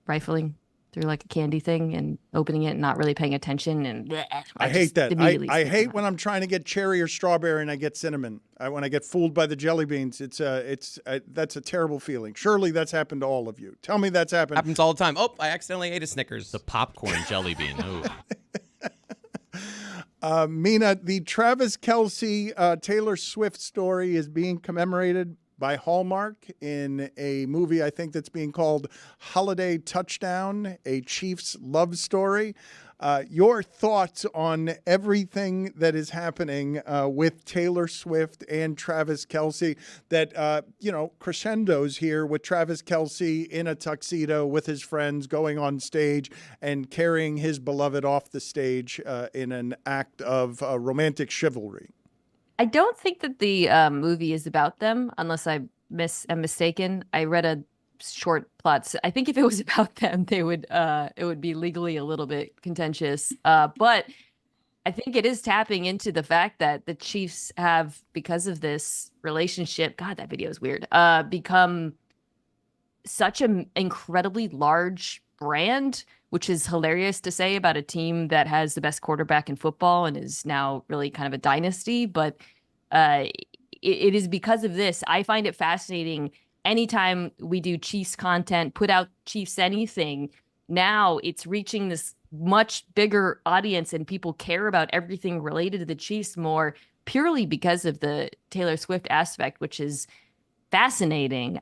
rifling through like a candy thing and opening it and not really paying attention. And bleh, I hate that. I hate when I'm trying to get cherry or strawberry and I get cinnamon. When I get fooled by the jelly beans, that's a terrible feeling. Surely that's happened to all of you. Tell me that's happened. Happens all the time. Oh, I accidentally ate a Snickers. The popcorn jelly bean. Ooh. Mina, the Travis Kelce Taylor Swift story is being commemorated by Hallmark in a movie I think that's being called Holiday Touchdown, a Chiefs love story. Your thoughts on everything that is happening with Taylor Swift and Travis Kelce that, crescendos here with Travis Kelce in a tuxedo with his friends going on stage and carrying his beloved off the stage in an act of romantic chivalry. I don't think that the movie is about them, unless I am mistaken. I read a short plot. I think if it was about them, it would be legally a little bit contentious. But I think it is tapping into the fact that the Chiefs have, because of this relationship, God, that video is weird, become such an incredibly large brand, which is hilarious to say about a team that has the best quarterback in football and is now really kind of a dynasty. But it is because of this. I find it fascinating. Anytime we do Chiefs content, put out Chiefs anything, now it's reaching this much bigger audience and people care about everything related to the Chiefs more purely because of the Taylor Swift aspect, which is fascinating.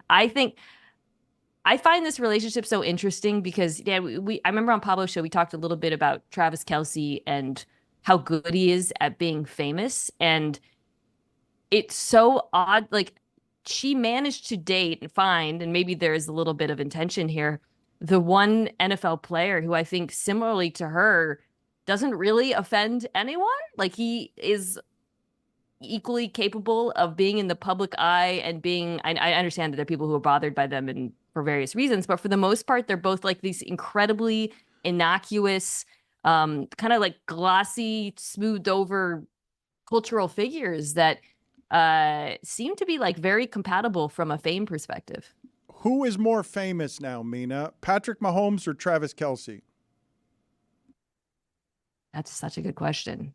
I find this relationship so interesting because I remember on Pablo's show, we talked a little bit about Travis Kelce and how good he is at being famous. And it's so odd. Like, she managed to date and find, and maybe there is a little bit of intention here, the one NFL player who I think similarly to her doesn't really offend anyone. Like, he is equally capable of being in the public eye and being, I understand that there are people who are bothered by them and for various reasons, but for the most part, they're both like these incredibly innocuous, kind of like glossy, smoothed over cultural figures that seem to be like very compatible from a fame perspective. Who is more famous now, Mina? Patrick Mahomes or Travis Kelce? That's such a good question.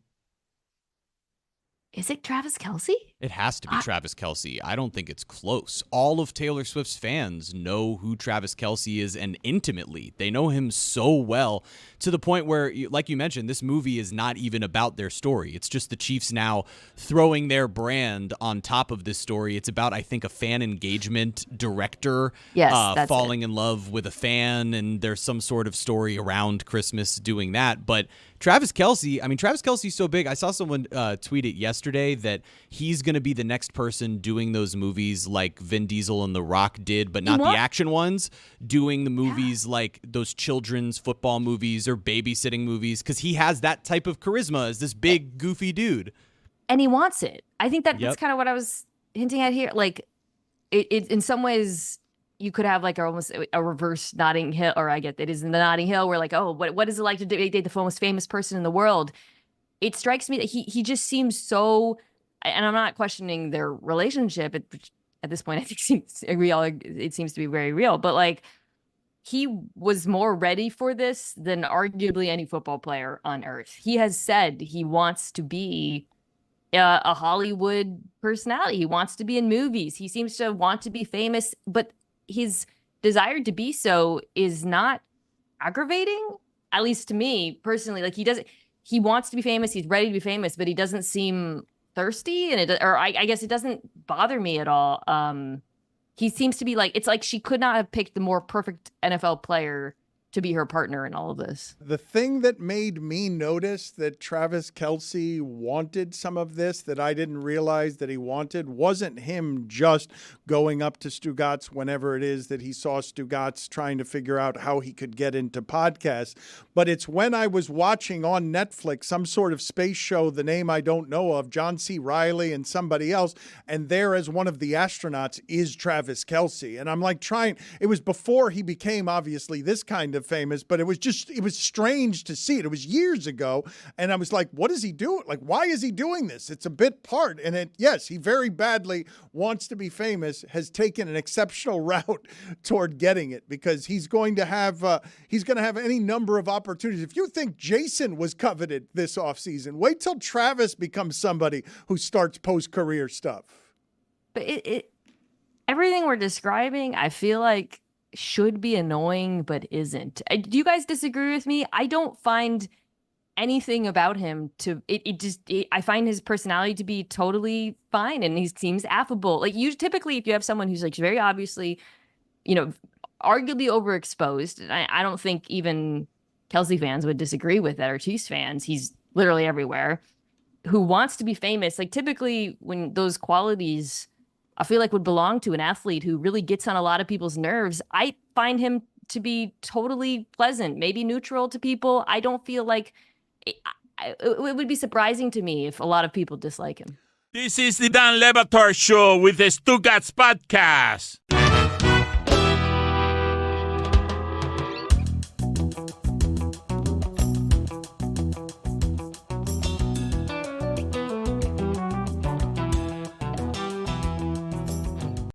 Is it Travis Kelce? It has to be Travis Kelce. I don't think it's close. All of Taylor Swift's fans know who Travis Kelce is, and intimately. They know him so well to the point where, like you mentioned, this movie is not even about their story. It's just the Chiefs now throwing their brand on top of this story. It's about, I think, a fan engagement director falling in love with a fan, and there's some sort of story around Christmas doing that. But Travis Kelce's so big. I saw someone tweet it yesterday that he's going to be the next person doing those movies like Vin Diesel and The Rock did, but not the action ones, doing the movies like those children's football movies or babysitting movies, because he has that type of charisma as this big, goofy dude. and he wants it. I think that's Yep. kind of what I was hinting at here. Like, it in some ways, you could have like almost a reverse Notting Hill, or I get it is in the Notting Hill, where like, oh, what is it like to date the most famous person in the world? It strikes me that he just seems so, and I'm not questioning their relationship. At this point, I think it seems to be very real. But like, he was more ready for this than arguably any football player on earth. He has said he wants to be a Hollywood personality. He wants to be in movies. He seems to want to be famous, but his desire to be so is not aggravating, at least to me personally. Like, he wants to be famous. He's ready to be famous, but he doesn't seem thirsty. And I guess it doesn't bother me at all. He seems to be like, it's like she could not have picked the more perfect NFL player to be her partner in all of this. The thing that made me notice that Travis Kelce wanted some of this that I didn't realize that he wanted wasn't him just going up to Stugotz whenever it is that he saw Stugotz trying to figure out how he could get into podcasts. But it's when I was watching on Netflix some sort of space show, the name I don't know of, John C. Reilly and somebody else, and there as one of the astronauts is Travis Kelce. And I'm like it was before he became obviously this kind of famous, but it was strange to see it. It was years ago, and I was like, what is he doing? Like, why is he doing this? It's a bit part. And yes, he very badly wants to be famous, has taken an exceptional route toward getting it, because he's going to have any number of opportunities. If you think Jason was coveted this offseason, wait till Travis becomes somebody who starts post-career stuff. But everything we're describing, I feel like should be annoying, but isn't. Do you guys disagree with me? I don't find anything about him I find his personality to be totally fine, and he seems affable. Like, typically, if you have someone who's like very obviously, arguably overexposed, and I don't think even Kelce fans would disagree with that, or Chiefs fans, he's literally everywhere, who wants to be famous. Like, typically when those qualities I feel like would belong to an athlete who really gets on a lot of people's nerves, I find him to be totally pleasant, maybe neutral to people. I don't feel like it would be surprising to me if a lot of people dislike him. This is the Dan Le Batard Show with the Stugotz podcast.